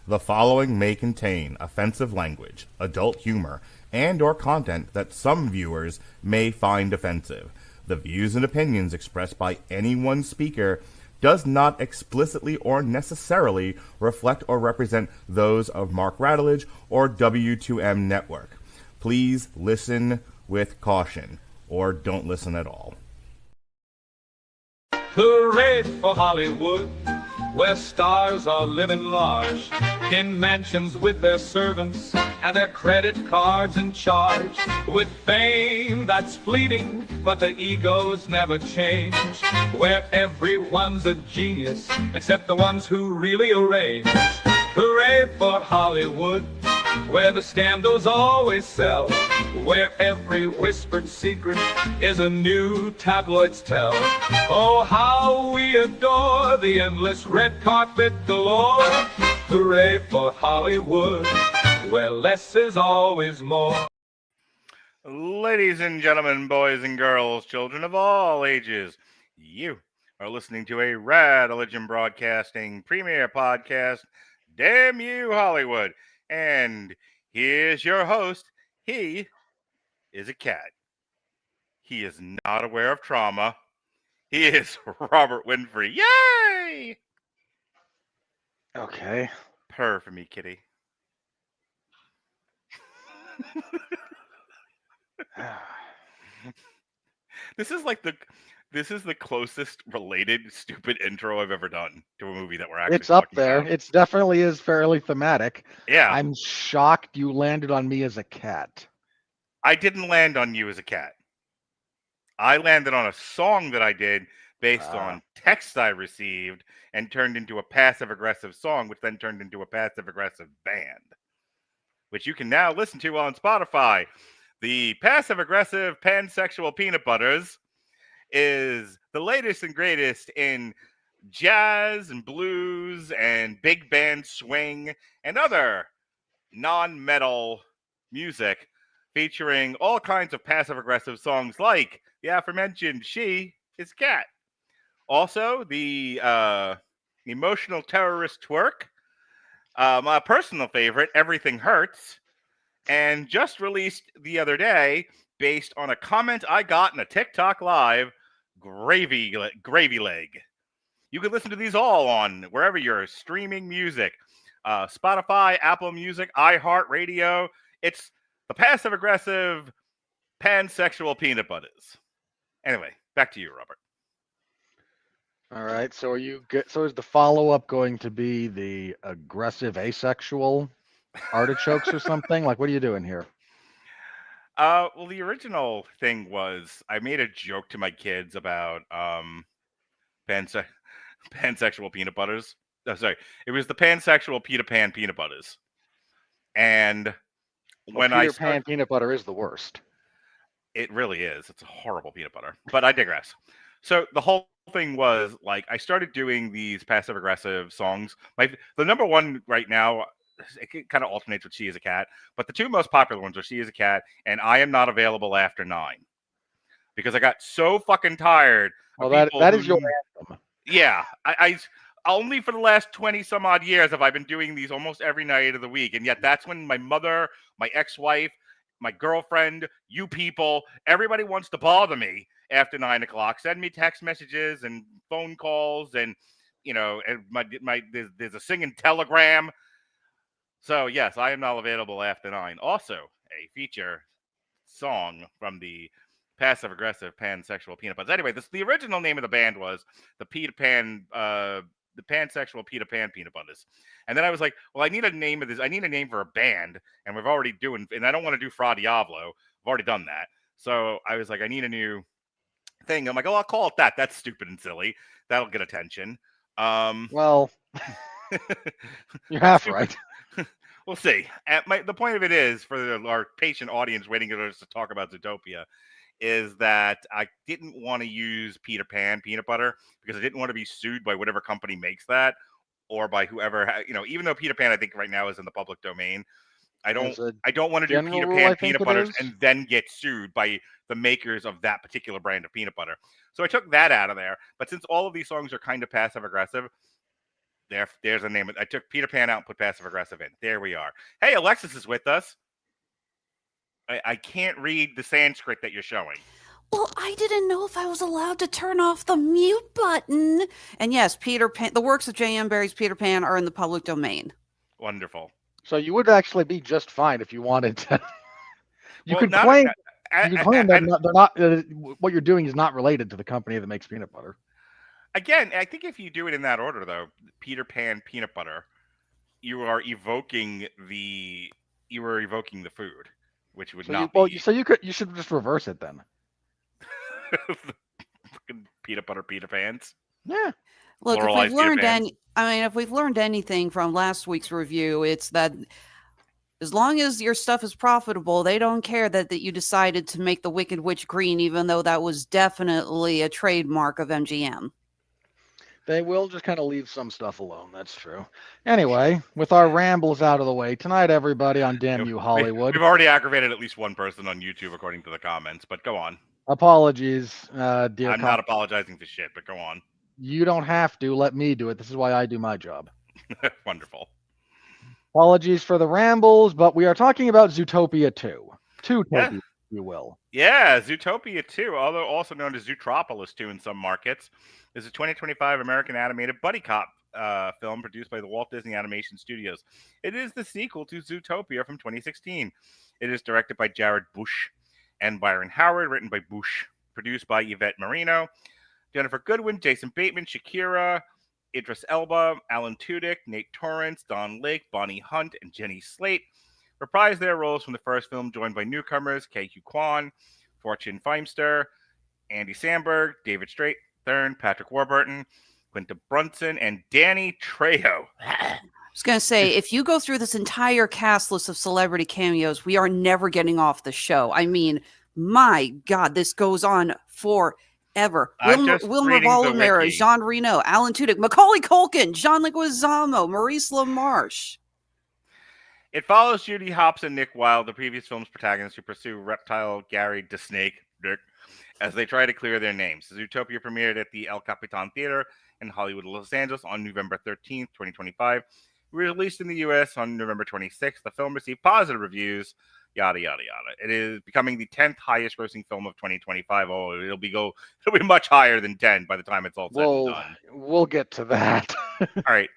The following may contain offensive language, adult humor, and or content that some viewers may find offensive. The views and opinions expressed by any one speaker does not explicitly or necessarily reflect or represent those of Mark Radulich or W2M Network. Please listen with caution, or don't listen at all. Hooray for Hollywood, where stars are living large, in mansions with their servants and their credit cards in charge, with fame that's fleeting, but the egos never change, where everyone's a genius, except the ones who really arrange. Hooray for Hollywood, where the scandals always sell, where every whispered secret is a new tabloid's tell. Oh, how we adore the endless red carpet galore. Hooray for Hollywood, where less is always more. Ladies and gentlemen, boys and girls, children of all ages, you are listening to a Radulich Broadcasting premiere podcast, Damn You Hollywood. And here's your host. He is a cat. He is not aware of trauma. He is Robert Winfrey. Yay! Okay. Purr for me, kitty. This is the closest related stupid intro I've ever done to a movie that we're actually It's up talking there. about. It definitely is fairly thematic. Yeah. I'm shocked you landed on me as a cat. I didn't land on you as a cat. I landed on a song that I did based on text I received and turned into a passive-aggressive song, which then turned into a passive-aggressive band, which you can now listen to on Spotify. The passive-aggressive pansexual Peanut Butters is the latest and greatest in jazz and blues and big band swing and other non-metal music, featuring all kinds of passive-aggressive songs like the aforementioned She is Cat. Also, the emotional terrorist twerk, my personal favorite, Everything Hurts, and just released the other day, based on a comment I got in a TikTok live, Gravy Leg. You can listen to these all on wherever you're streaming music. Spotify, Apple Music, iHeartRadio. It's the passive-aggressive pansexual Peanut Butters. Anyway, back to you, Robert. All right. So is the follow-up going to be the aggressive asexual artichokes or something? Like, what are you doing here? Well, the original thing was I made a joke to my kids about pansexual peanut butters. Oh, sorry, it was the pansexual Peter Pan peanut butters. And when Peter Pan peanut butter is the worst. It really is. It's a horrible peanut butter. But I digress. So the whole thing was, like, I started doing these passive-aggressive songs. The number one right now, it kind of alternates with She is a Cat, but the two most popular ones are She is a Cat and I Am Not Available After 9. Because I got so fucking tired. Well, that is your anthem. Yeah. I only for the last 20 some odd years have I been doing these almost every night of the week. And yet that's when my mother, my ex-wife, my girlfriend, you people, everybody wants to bother me after 9 o'clock, send me text messages and phone calls, and there's a singing telegram. So yes, I Am Not Available After 9. Also a feature song from the passive-aggressive pansexual Peanut Butters. Anyway, the original name of the band was the pansexual Peter Pan Peanut Butters. And then I was like, well, I need a name of this. I need a name for a band, and we've already and I don't want to do Fra Diavolo. I've already done that. So I was like, I need a new thing. I'm like, oh, I'll call it that. That's stupid and silly. That'll get attention. Well, you're half right. We'll see. The point of it is, for our patient audience waiting for us to talk about Zootopia, is that I didn't want to use Peter Pan peanut butter because I didn't want to be sued by whatever company makes that, or by whoever, even though Peter Pan I think right now is in the public domain. I don't want to do Peter Pan peanut butters and then get sued by the makers of that particular brand of peanut butter. So I took that out of there. But since all of these songs are kind of passive aggressive, There's a name. I took Peter Pan out and put passive aggressive in. There we are. Hey, Alexis is with us. I can't read the Sanskrit that you're showing. Well, I didn't know if I was allowed to turn off the mute button. And yes, Peter Pan, the works of J.M. Barrie's Peter Pan are in the public domain. Wonderful. So you would actually be just fine if you wanted to. You could not- claim I- you could I- claim I- that they're not. What you're doing is not related to the company that makes peanut butter. Again, I think if you do it in that order, though, Peter Pan peanut butter, you are evoking the food, which would not be. You should just reverse it then. Peanut butter Peter Pans. Yeah. Look, Pluralized Peter Pans. if we've learned anything from last week's review, it's that as long as your stuff is profitable, they don't care that you decided to make the Wicked Witch green, even though that was definitely a trademark of MGM. They will just kind of leave some stuff alone. That's true. Anyway, with our rambles out of the way, tonight, everybody on Damn You Hollywood. We've already aggravated at least one person on YouTube, according to the comments, but go on. Apologies, dear. I'm not apologizing for shit, but go on. You don't have to. Let me do it. This is why I do my job. Wonderful. Apologies for the rambles, but we are talking about Zootopia 2. Zootopia, if you will. Yeah, Zootopia 2, although also known as Zootropolis 2 in some markets, is a 2025 American animated buddy cop film produced by the Walt Disney Animation Studios. It is the sequel to Zootopia from 2016. It is directed by Jared Bush and Byron Howard, written by Bush, produced by Yvett Merino, Ginnifer Goodwin, Jason Bateman, Shakira, Idris Elba, Alan Tudyk, Nate Torrence, Don Lake, Bonnie Hunt, and Jenny Slate reprised their roles from the first film, joined by newcomers Ke Huy Quan, Fortune Feimster, Andy Samberg, David Strathairn, Patrick Warburton, Quinta Brunson, and Danny Trejo. I was going to say, if you go through this entire cast list of celebrity cameos, we are never getting off the show. I mean, my God, this goes on forever. Wilmer Volomera, Jean Reno, Alan Tudyk, Macaulay Culkin, John Leguizamo, Maurice LaMarche. It follows Judy Hopps and Nick Wilde, the previous film's protagonists, who pursue reptile Gary the Snake Dick as they try to clear their names. Zootopia premiered at the El Capitan Theatre in Hollywood, Los Angeles on November 13th, 2025. Released in the U.S. on November 26th. The film received positive reviews, yada, yada, yada. It is becoming the 10th highest grossing film of 2025. Oh, it'll be much higher than 10 by the time it's all said and done. We'll get to that. All right.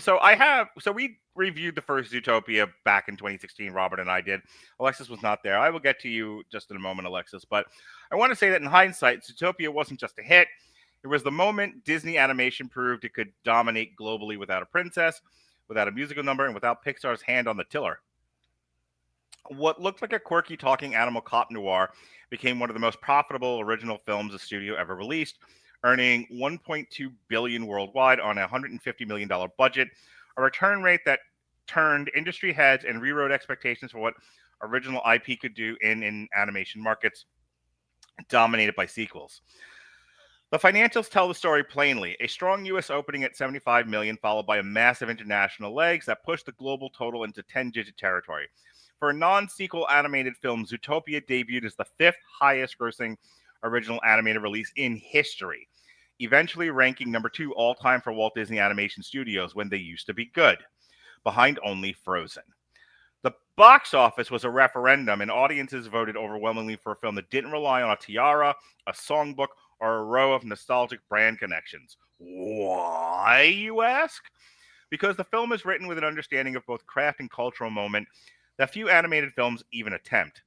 So we reviewed the first Zootopia back in 2016. Robert and I did. Alexis was not there. I will get to you just in a moment, Alexis. But I want to say that in hindsight, Zootopia wasn't just a hit. It was the moment Disney Animation proved it could dominate globally without a princess, without a musical number, and without Pixar's hand on the tiller. What looked like a quirky talking animal cop noir became one of the most profitable original films the studio ever released, earning $1.2 billion worldwide on a $150 million budget, a return rate that turned industry heads and rewrote expectations for what original IP could do in animation markets dominated by sequels. The financials tell the story plainly. A strong U.S. opening at $75 million, followed by a massive international legs that pushed the global total into 10-digit territory. For a non-sequel animated film, Zootopia debuted as the 5th highest-grossing original animated release in history, eventually ranking number 2 all-time for Walt Disney Animation Studios when they used to be good, behind only Frozen. The box office was a referendum, and audiences voted overwhelmingly for a film that didn't rely on a tiara, a songbook, or a row of nostalgic brand connections. Why, you ask? Because the film is written with an understanding of both craft and cultural moment that few animated films even attempt.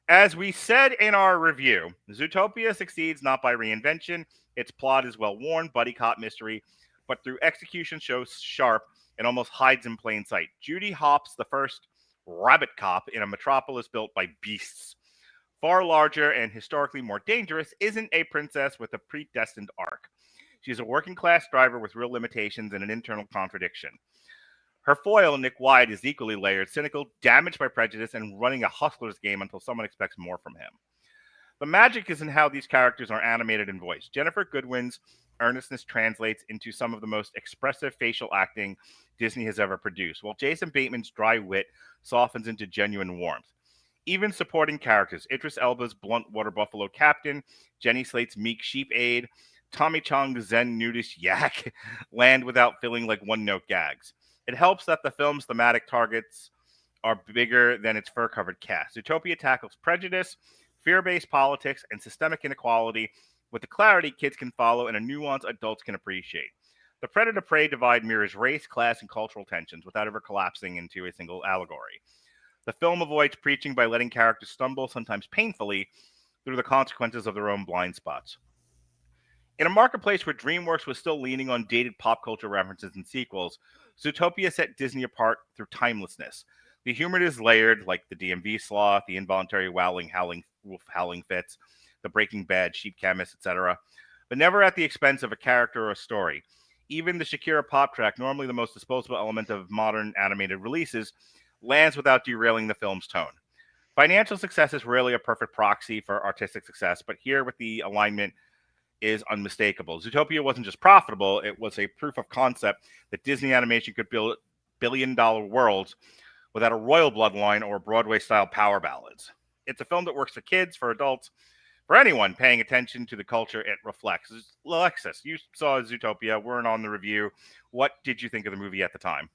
As we said in our review, Zootopia succeeds not by reinvention. Its plot is well-worn, buddy cop mystery, but through execution shows sharp and almost hides in plain sight. Judy Hopps, the first rabbit cop in a metropolis built by beasts, far larger and historically more dangerous, isn't a princess with a predestined arc. She's a working-class driver with real limitations and an internal contradiction. Her foil, Nick Wilde, is equally layered, cynical, damaged by prejudice, and running a hustler's game until someone expects more from him. The magic is in how these characters are animated and voiced. Ginnifer Goodwin's earnestness translates into some of the most expressive facial acting Disney has ever produced, while Jason Bateman's dry wit softens into genuine warmth. Even supporting characters, Idris Elba's blunt water buffalo captain, Jenny Slate's meek sheep aide, Tommy Chong's Zen nudist yak land without feeling like one-note gags. It helps that the film's thematic targets are bigger than its fur-covered cast. Zootopia tackles prejudice, fear-based politics, and systemic inequality with the clarity kids can follow and a nuance adults can appreciate. The predator-prey divide mirrors race, class, and cultural tensions without ever collapsing into a single allegory. The film avoids preaching by letting characters stumble, sometimes painfully, through the consequences of their own blind spots. In a marketplace where DreamWorks was still leaning on dated pop culture references and sequels, Zootopia set Disney apart through timelessness. The humor is layered, like the DMV sloth, the involuntary wolf howling fits, the Breaking Bad sheep chemist, etc., but never at the expense of a character or a story. Even the Shakira pop track, normally the most disposable element of modern animated releases, lands without derailing the film's tone. Financial success is rarely a perfect proxy for artistic success, but here with the alignment is unmistakable. Zootopia wasn't just profitable, it was a proof of concept that Disney Animation could build billion-dollar worlds without a royal bloodline or Broadway-style power ballads. It's a film that works for kids, for adults, for anyone paying attention to the culture it reflects. Alexis, you saw Zootopia, weren't on the review. What did you think of the movie at the time?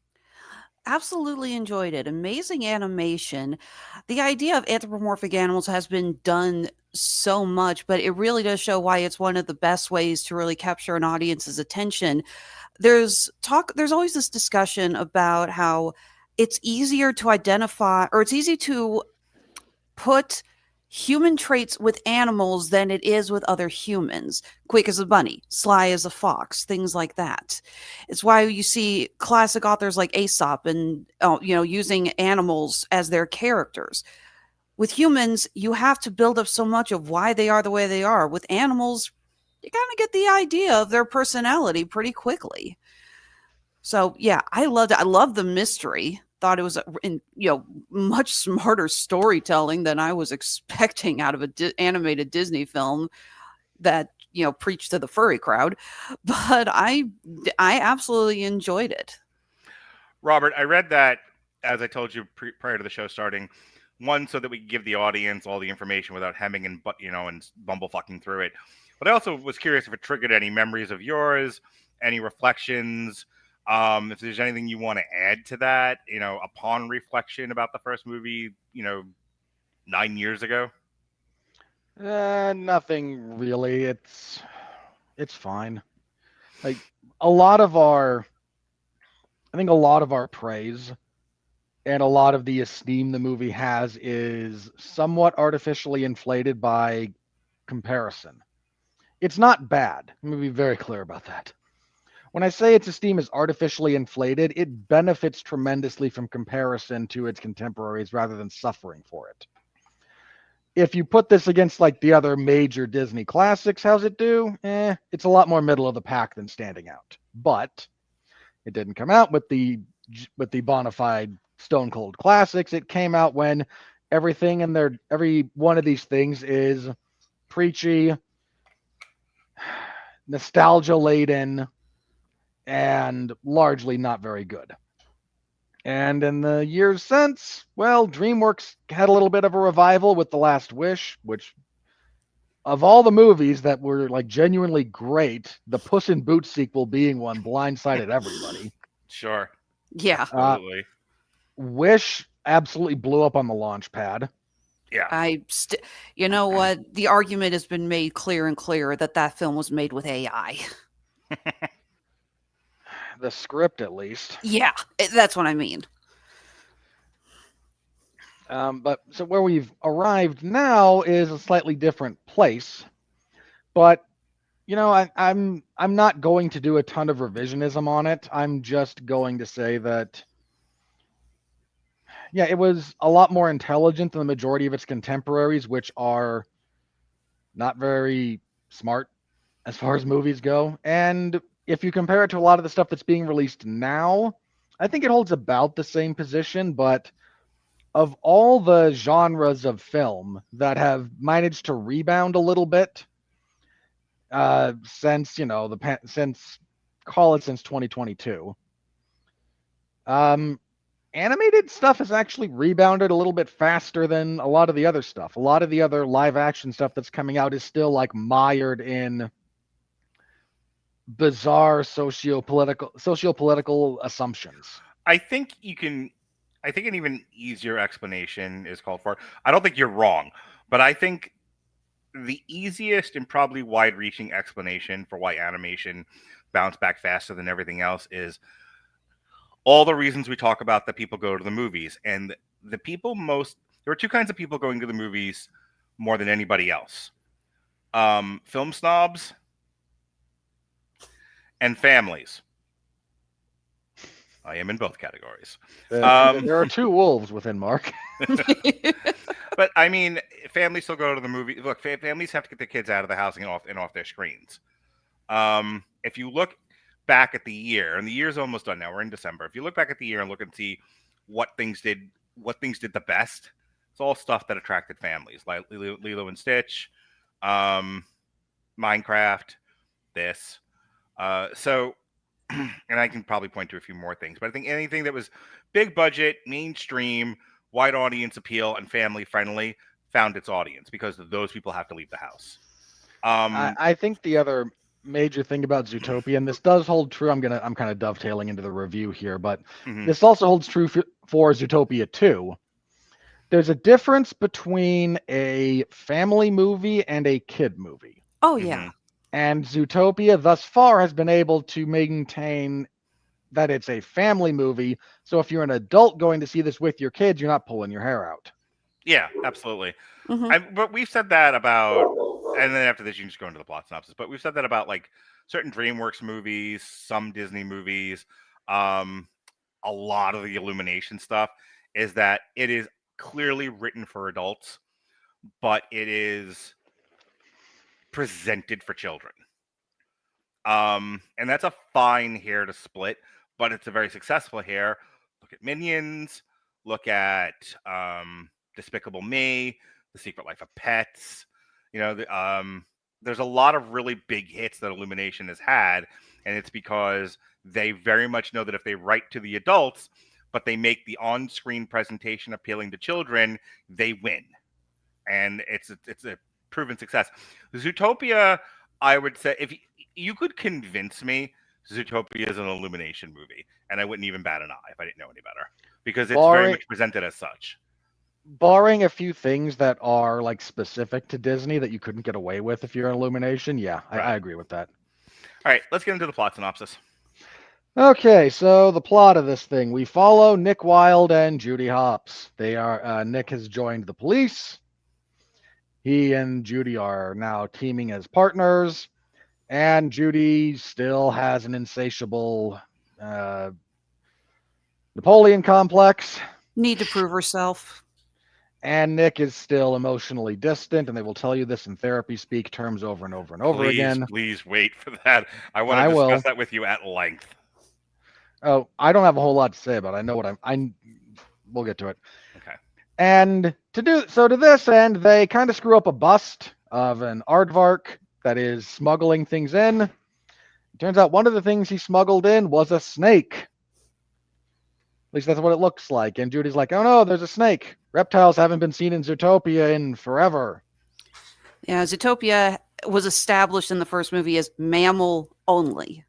Absolutely enjoyed it. Amazing animation. The idea of anthropomorphic animals has been done so much, but it really does show why it's one of the best ways to really capture an audience's attention. There's always this discussion about how it's easier to identify, or it's easy to put human traits with animals than it is with other humans. Quick as a bunny, sly as a fox, things like that. It's why you see classic authors like Aesop and using animals as their characters. With humans, you have to build up so much of why they are the way they are. With animals, you kind of get the idea of their personality pretty quickly. So yeah, I loved it. I love the mystery. Thought it was much smarter storytelling than I was expecting out of an animated Disney film that preached to the furry crowd. But I absolutely enjoyed it. Robert, I read that, as I told you prior to the show starting, one, so that we could give the audience all the information without hemming and bumblefucking through it. But I also was curious if it triggered any memories of yours, any reflections. If there's anything you want to add to that, upon reflection about the first movie, 9 years ago. Nothing really. It's fine. Like a lot of our praise and a lot of the esteem the movie has is somewhat artificially inflated by comparison. It's not bad. Let me be very clear about that. When I say its esteem is artificially inflated, it benefits tremendously from comparison to its contemporaries rather than suffering for it. If you put this against like the other major Disney classics, how's it do? It's a lot more middle of the pack than standing out. But it didn't come out with the bona fide stone cold classics. It came out when every one of these things is preachy, nostalgia laden, and largely not very good. And in the years since, well, DreamWorks had a little bit of a revival with The Last Wish, which of all the movies that were like genuinely great, the Puss in Boots sequel being one blindsided everybody. Sure. Yeah. Absolutely. Wish absolutely blew up on the launch pad. Yeah. You know what? The argument has been made clear and clear that film was made with AI. The script, at least. Yeah, that's what I mean. But so where we've arrived now is a slightly different place. But I'm not going to do a ton of revisionism on it. I'm just going to say that, yeah, it was a lot more intelligent than the majority of its contemporaries, which are not very smart as far as movies go. And if you compare it to a lot of the stuff that's being released now, I think it holds about the same position. But of all the genres of film that have managed to rebound a little bit since 2022, animated stuff has actually rebounded a little bit faster than a lot of the other stuff. A lot of the other live action stuff that's coming out is still like mired in bizarre socio-political assumptions. I think an even easier explanation is called for. I don't think you're wrong, but I think the easiest and probably wide-reaching explanation for why animation bounced back faster than everything else is all the reasons we talk about that people go to the movies. And there are two kinds of people going to the movies more than anybody else. Film snobs and families. I am in both categories. There are two wolves within Mark. But I mean, families still go to the movie. Look, families have to get their kids out of the house and off their screens. If you look back at the year, and the year's almost done now, we're in December. If you look back at the year and look and see what things did the best, it's all stuff that attracted families, like Lilo and Stitch, Minecraft, this. So, and I can probably point to a few more things, but I think anything that was big budget, mainstream, wide audience appeal, and family friendly found its audience because those people have to leave the house. I think the other major thing about Zootopia, and this does hold true. I'm kind of dovetailing into the review here, but this also holds true for Zootopia 2. There's a difference between a family movie and a kid movie. Oh, yeah. And Zootopia thus far has been able to maintain that it's a family movie. So if you're an adult going to see this with your kids, you're not pulling your hair out. Yeah, absolutely. But we've said that about, and then after this, you can just go into the plot synopsis. But we've said that about like certain DreamWorks movies, some Disney movies, a lot of the Illumination stuff is that it is clearly written for adults, but it is presented for children. And that's a fine hair to split, but it's a very successful hair. Look at Minions, look at Despicable Me, The Secret Life of Pets. You know, there's a lot of really big hits that Illumination has had, and it's because they very much know that if they write to the adults, but they make the on-screen presentation appealing to children, they win. And it's a proven success. Zootopia, I would say, if you could convince me Zootopia is an Illumination movie, and I wouldn't even bat an eye if I didn't know any better, because it's very much presented as such. Barring a few things that are like specific to Disney that you couldn't get away with if you're an Illumination, yeah, right. I agree with that. All right, let's get into the plot synopsis. Okay, so the plot of this thing, we follow Nick Wilde and Judy Hopps. Nick has joined the police. He and Judy are now teaming as partners, and Judy still has an insatiable Napoleon complex. Need to prove herself. And Nick is still emotionally distant, and they will tell you this in therapy speak terms over and over and over again. Please wait for that. I want to discuss that with you at length. Oh, I don't have a whole lot to say about it. I know what we'll get to it. Okay. And to this end, they kind of screw up a bust of an aardvark that is smuggling things in. It turns out one of the things he smuggled in was a snake. At least that's what it looks like. And Judy's like, oh no, there's a snake. Reptiles haven't been seen in Zootopia in forever. Yeah, Zootopia was established in the first movie as mammal only.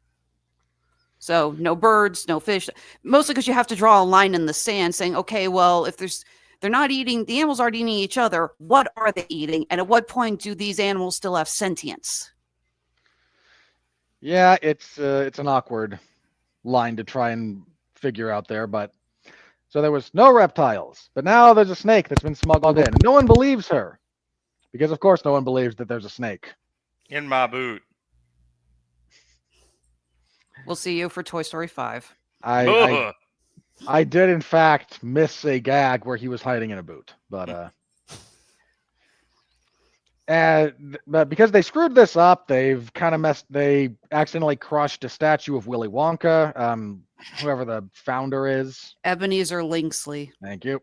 So no birds, no fish, mostly because you have to draw a line in the sand saying, okay, well, if they're not eating, the animals aren't eating each other, what are they eating? And at what point do these animals still have sentience? Yeah, it's an awkward line to try and figure out there, but so there was no reptiles, but now there's a snake that's been smuggled in. And no one believes her because, of course, no one believes that there's a snake. In my boot. We'll see you for Toy Story 5. I did, in fact, miss a gag where he was hiding in a boot, but because they screwed this up, they've kind of they accidentally crushed a statue of Willy Wonka, whoever the founder is. Ebenezer Linksley. Thank you.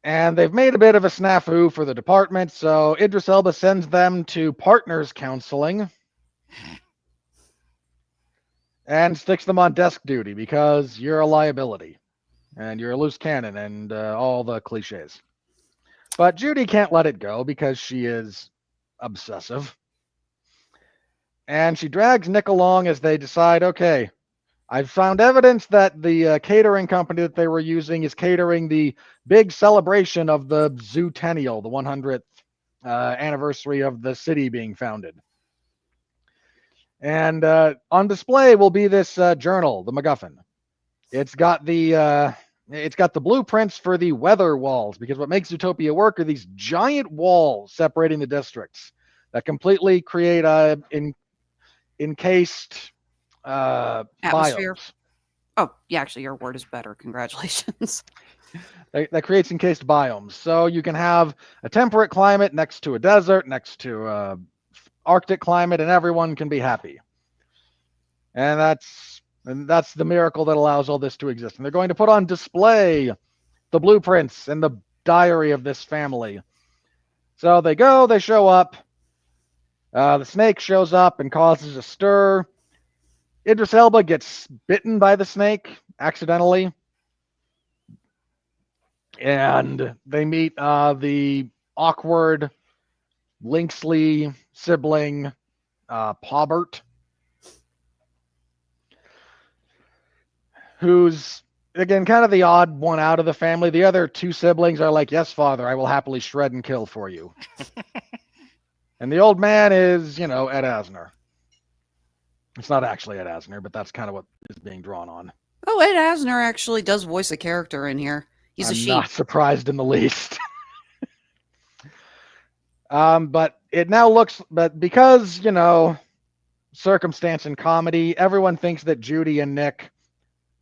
And they've made a bit of a snafu for the department, so Idris Elba sends them to partners counseling and sticks them on desk duty because you're a liability and you're a loose cannon and all the cliches. But Judy can't let it go because she is obsessive. And she drags Nick along as they decide, okay, I've found evidence that the catering company that they were using is catering the big celebration of the Zootennial, the 100th anniversary of the city being founded. And on display will be this journal, the MacGuffin. It's got the blueprints for the weather walls, because what makes Zootopia work are these giant walls separating the districts that completely create encased atmosphere. Biomes. Oh, yeah, actually, your word is better. Congratulations. That creates encased biomes. So you can have a temperate climate next to a desert, next to Arctic climate, and everyone can be happy. And that's the miracle that allows all this to exist. And they're going to put on display the blueprints and the diary of this family. So they show up. The snake shows up and causes a stir. Idris Elba gets bitten by the snake accidentally. And they meet the awkward Linksley sibling, Paubert, who's, again, kind of the odd one out of the family. The other two siblings are like, yes, father, I will happily shred and kill for you. And the old man is, Ed Asner. It's not actually Ed Asner, but that's kind of what is being drawn on. Oh, Ed Asner actually does voice a character in here. He's a sheep. I'm not surprised in the least. But it now looks, but because, circumstance and comedy, everyone thinks that Judy and Nick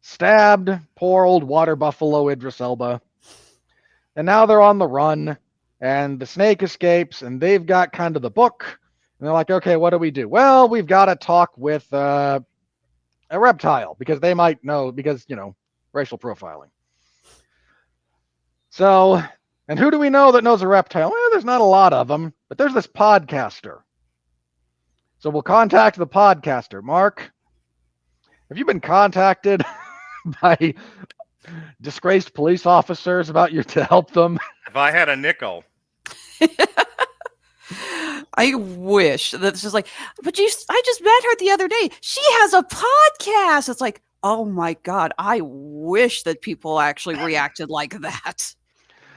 stabbed poor old water buffalo Idris Elba. And now they're on the run, and the snake escapes, and they've got kind of the book. And they're like, okay, what do we do? Well, we've got to talk with a reptile, because they might know, because, racial profiling. So, and who do we know that knows a reptile? Well, there's not a lot of them, but there's this podcaster. So we'll contact the podcaster. Mark, have you been contacted by disgraced police officers about to help them? If I had a nickel. I wish that's just like, but I just met her the other day. She has a podcast. It's like, oh my God, I wish that people actually reacted like that.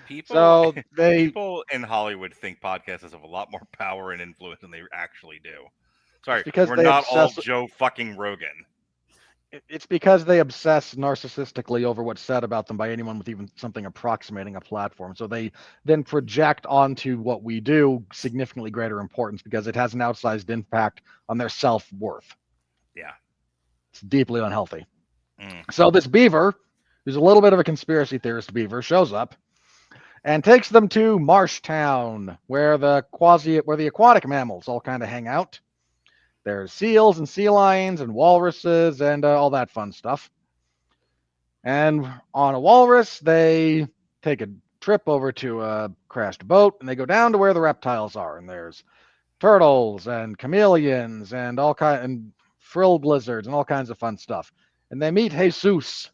People in Hollywood think podcasts have a lot more power and influence than they actually do. Sorry, we're not all Joe fucking Rogan. It's because they obsess narcissistically over what's said about them by anyone with even something approximating a platform. So they then project onto what we do significantly greater importance because it has an outsized impact on their self-worth. Yeah. It's deeply unhealthy. So this beaver, who's a little bit of a conspiracy theorist beaver, shows up and takes them to Marshtown, where the aquatic mammals all kind of hang out. There's seals and sea lions and walruses and all that fun stuff. And on a walrus, they take a trip over to a crashed boat, and they go down to where the reptiles are. And there's turtles and chameleons and and frilled lizards and all kinds of fun stuff. And they meet Jesus,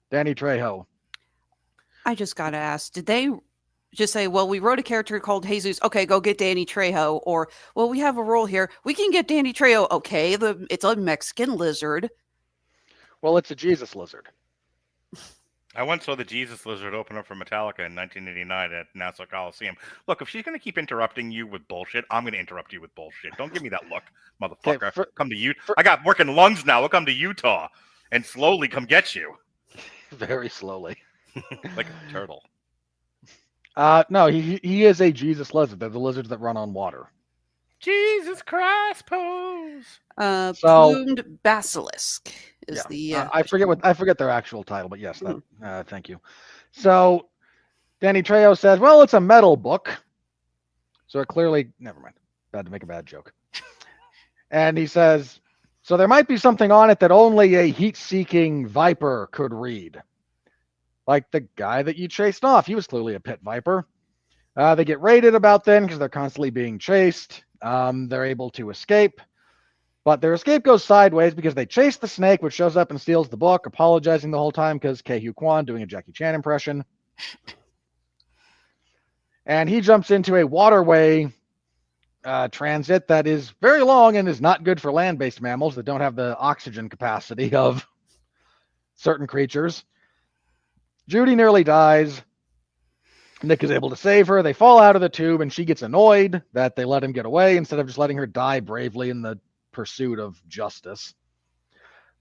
Danny Trejo. I just got to ask, did they just say, well, we wrote a character called Jesus. Okay, go get Danny Trejo. Or, well, we have a role here. We can get Danny Trejo. Okay, it's a Mexican lizard. Well, it's a Jesus lizard. I once saw the Jesus lizard open up for Metallica in 1989 at Nassau Coliseum. Look, if she's going to keep interrupting you with bullshit, I'm going to interrupt you with bullshit. Don't give me that look, motherfucker. Okay, come to Utah. I got working lungs now. I'll come to Utah and slowly come get you. Very slowly. Like a turtle. No, he is a Jesus lizard. They're the lizards that run on water. Jesus Christ pose. Plumed basilisk is the. I forget their actual title, but yes, thank you. So Danny Trejo says, "Well, it's a metal book, so it clearly never mind. Bad to make a bad joke." And he says, "So there might be something on it that only a heat-seeking viper could read." Like the guy that you chased off. He was clearly a pit viper. They get raided about then because they're constantly being chased. They're able to escape. But their escape goes sideways because they chase the snake, which shows up and steals the book, apologizing the whole time because Ke Huy Quan doing a Jackie Chan impression. And he jumps into a waterway transit that is very long and is not good for land-based mammals that don't have the oxygen capacity of certain creatures. Judy nearly dies. Nick is able to save her. They fall out of the tube, and she gets annoyed that they let him get away instead of just letting her die bravely in the pursuit of justice.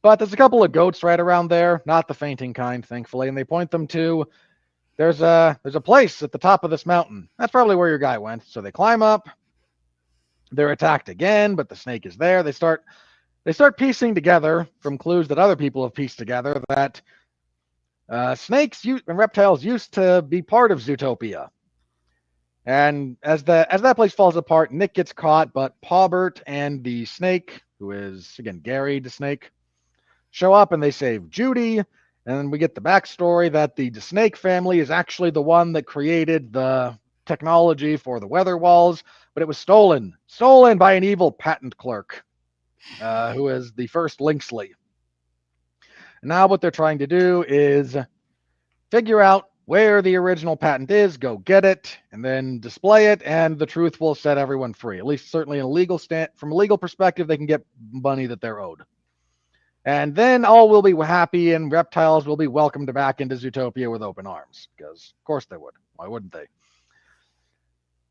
But there's a couple of goats right around there, not the fainting kind, thankfully, and they point them to there's a place at the top of this mountain. That's probably where your guy went. So they climb up. They're attacked again, but the snake is there. They start piecing together from clues that other people have pieced together that snakes and reptiles used to be part of Zootopia. And as that place falls apart, Nick gets caught, but Pawbert and the snake, who is again Gary the snake, show up and they save Judy. And we get the backstory that the snake family is actually the one that created the technology for the weather walls, but it was stolen by an evil patent clerk, who is the first Linksley. Now what they're trying to do is figure out where the original patent is, go get it, and then display it, and the truth will set everyone free. At least certainly from a legal perspective, they can get money that they're owed. And then all will be happy, and reptiles will be welcomed back into Zootopia with open arms, because of course they would. Why wouldn't they?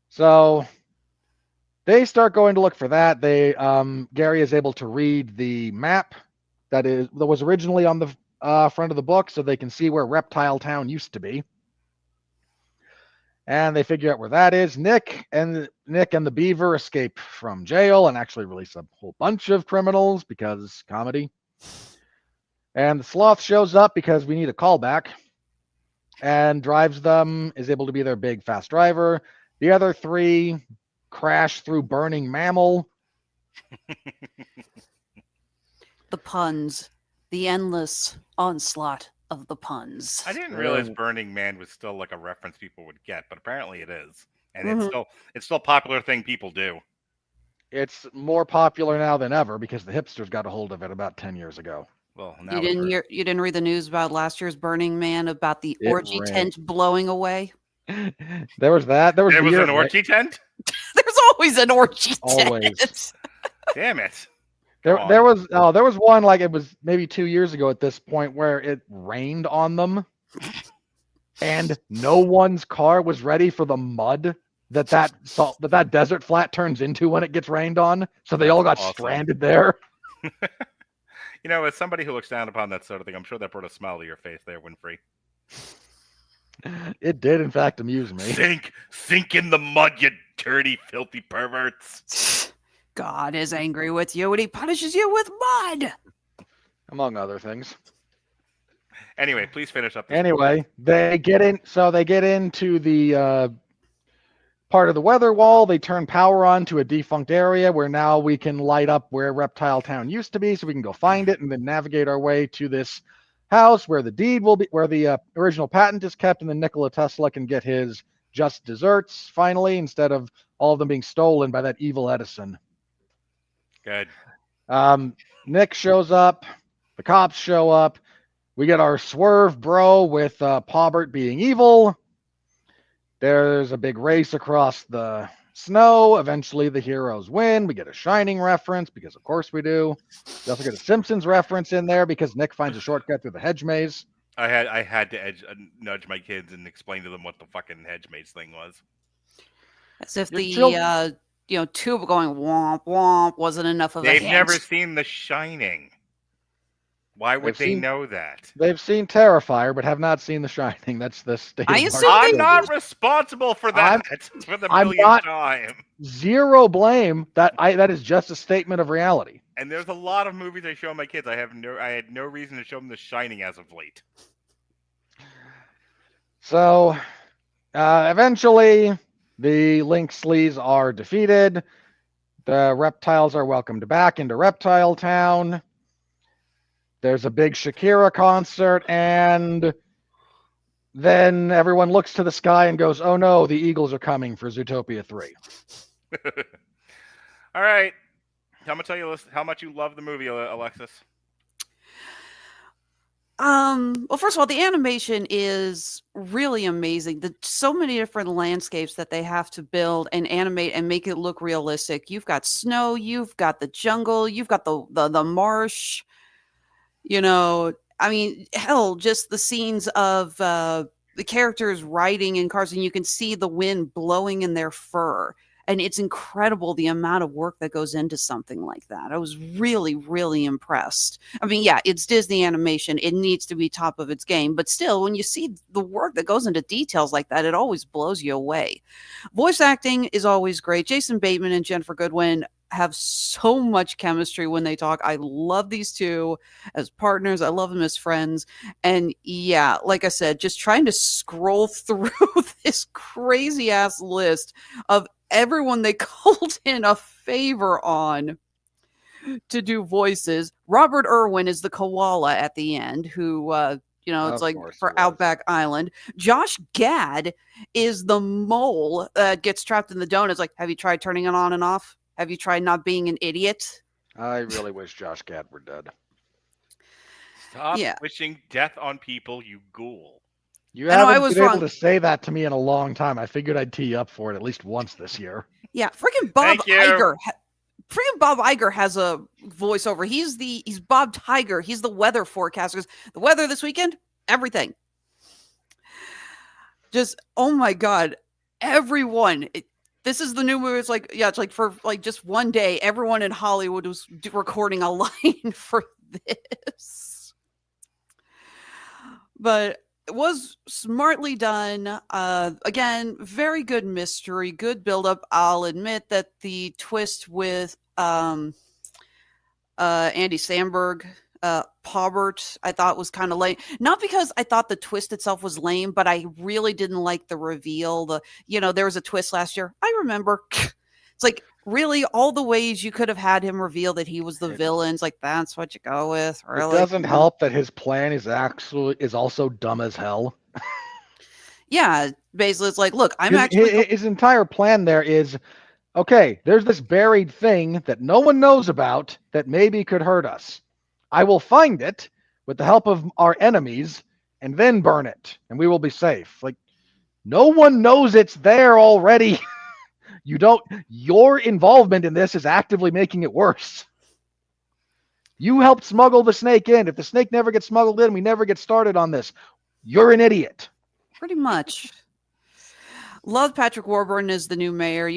So they start going to look for that. Gary is able to read the map that was originally on the front of the book, so they can see where Reptile Town used to be. And they figure out where that is. Nick and the Beaver escape from jail and actually release a whole bunch of criminals because comedy. And the Sloth shows up because we need a callback and drives them, is able to be their big fast driver. The other three crash through burning mammal. The puns. The endless onslaught of the puns. I didn't realize Burning Man was still like a reference people would get, but apparently it is. And it's still a popular thing people do. It's more popular now than ever because the hipsters got a hold of it about 10 years ago. Well, now you didn't read the news about last year's Burning Man about the orgy tent blowing away? There was that. There was an orgy tent? There's always an orgy tent. Always. Damn it. There was one, like it was maybe 2 years ago at this point, where it rained on them and no one's car was ready for the mud that desert flat turns into when it gets rained on. So they all got stranded there. You know, as somebody who looks down upon that sort of thing, I'm sure that brought a smile to your face there, Winfrey. It did, in fact, amuse me. Sink in the mud, you dirty, filthy perverts. God is angry with you and he punishes you with mud. Among other things. Anyway, please finish up. Anyway, they get into the part of the weather wall. They turn power on to a defunct area where now we can light up where Reptile Town used to be, so we can go find it and then navigate our way to this house where the deed will be, where the original patent is kept, and then Nikola Tesla can get his just desserts finally, instead of all of them being stolen by that evil Edison. Good. Nick shows up. The cops show up. We get our swerve bro with Pawbert being evil. There's a big race across the snow. Eventually, the heroes win. We get a Shining reference because, of course, we do. We also get a Simpsons reference in there because Nick finds a shortcut through the hedge maze. I had to nudge my kids and explain to them what the fucking hedge maze thing was. As if the tube going womp womp wasn't enough of a hint. They've never seen The Shining. Why would they know that? They've seen Terrifier, but have not seen The Shining. That's the state. I'm not responsible for that for the millionth time. Zero blame. That is just a statement of reality. And there's a lot of movies I show my kids. I had no reason to show them The Shining as of late. So, eventually, the Linksleys are defeated. The reptiles are welcomed back into Reptile Town. There's a big Shakira concert, and then everyone looks to the sky and goes, "Oh no, the Eagles are coming for Zootopia 3." All right. How much you love the movie, Alexis? Well, first of all, the animation is really amazing. So many different landscapes that they have to build and animate and make it look realistic. You've got snow, you've got the jungle, you've got the marsh. You know, I mean, hell, just the scenes of the characters riding in cars, and you can see the wind blowing in their fur. And it's incredible the amount of work that goes into something like that. I was really, really impressed. I mean, yeah, it's Disney animation. It needs to be top of its game. But still, when you see the work that goes into details like that, it always blows you away. Voice acting is always great. Jason Bateman and Ginnifer Goodwin have so much chemistry when they talk. I love these two as partners. I love them as friends. And yeah, like I said, just trying to scroll through this crazy ass list of everyone they called in a favor on to do voices. Robert Irwin is the koala at the end, who it's like for Outback Island. Josh Gad is the mole that gets trapped in the donuts. Like, have you tried turning it on and off? Have you tried not being an idiot? I really wish Josh Gad were dead. Stop wishing death on people, you ghoul. You haven't been able to say that to me in a long time. I figured I'd tee you up for it at least once this year. Yeah, freaking Bob Iger. Freaking Bob Iger has a voiceover. He's Bob Tiger. He's the weather forecaster. The weather this weekend, everything. Just, oh my God, everyone. This is the new movie. It's like for like just one day, everyone in Hollywood was recording a line for this. But it was smartly done. Again, very good mystery, good buildup. I'll admit that the twist with Andy Samberg, Paubert, I thought was kind of lame. Not because I thought the twist itself was lame, but I really didn't like the reveal. There was a twist last year. I remember. It's like, really, all the ways you could have had him reveal that he was the villain. It's like, that's what you go with. Really? It doesn't help that his plan is also dumb as hell. Yeah, basically, it's like, look, his entire plan there is, okay, there's this buried thing that no one knows about that maybe could hurt us. I will find it with the help of our enemies and then burn it, and we will be safe. Like, no one knows it's there already. Your involvement in this is actively making it worse. You helped smuggle the snake in. If the snake never gets smuggled in, we never get started on this. You're an idiot. Pretty much. Love Patrick Warburton as the new mayor.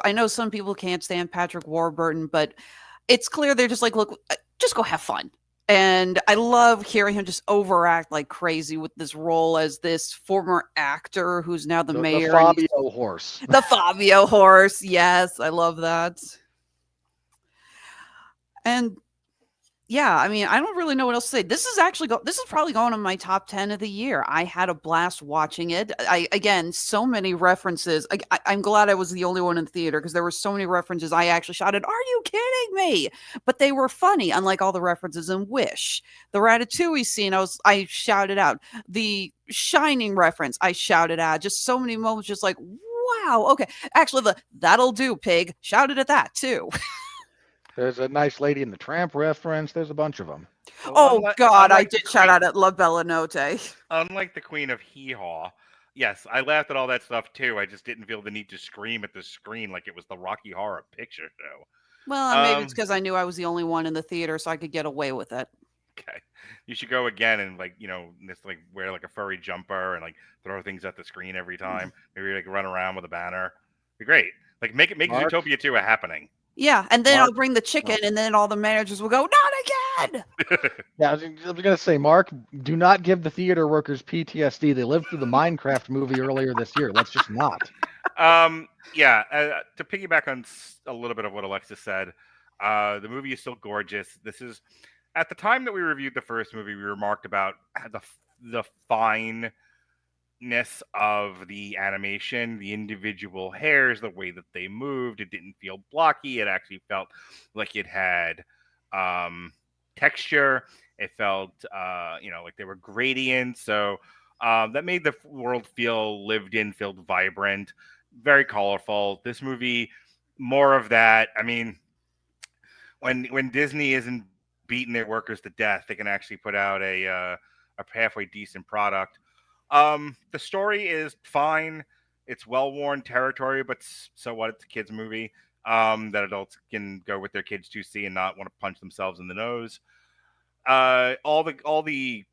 I know some people can't stand Patrick Warburton, but it's clear they're just like, look, just go have fun. And I love hearing him just overact like crazy with this role as this former actor who's now the mayor. The Fabio horse. The Fabio horse. Yes, I love that. And yeah, I mean, I don't really know what else to say. This is probably going on my top 10 of the year. I had a blast watching it. Again, so many references. I'm glad I was the only one in the theater because there were so many references. I actually shouted, "Are you kidding me?" But they were funny, unlike all the references in Wish. The Ratatouille scene, I shouted out. The Shining reference, I shouted out. Just so many moments, just like, wow, okay. Actually, that'll do, pig. Shouted at that too. There's a nice Lady in the Tramp reference. There's a bunch of them. God, I did shout out at La Bella Notte. Unlike the Queen of Hee Haw, yes, I laughed at all that stuff too. I just didn't feel the need to scream at the screen like it was the Rocky Horror Picture Show. Well, maybe it's because I knew I was the only one in the theater, so I could get away with it. Okay, you should go again and just wear like a furry jumper and like throw things at the screen every time. Maybe like run around with a banner. Be great. Like make Zootopia 2 a happening. Yeah, and then I'll bring the chicken, and then all the managers will go, "Not again!" Yeah, I was going to say, Mark, do not give the theater workers PTSD. They lived through the Minecraft movie earlier this year. Let's just not. To piggyback on a little bit of what Alexis said, the movie is still gorgeous. This is, at the time that we reviewed the first movie, we remarked about the fineness of the animation, the individual hairs, the way that they moved. It didn't feel blocky. It actually felt like it had texture. It felt like there were gradients. So that made the world feel lived in, felt vibrant, very colorful. This movie, more of that. I mean, when Disney isn't beating their workers to death, they can actually put out a a halfway decent product. The story is fine. It's well-worn territory, but so what? It's a kids' movie that adults can go with their kids to see and not want to punch themselves in the nose. All the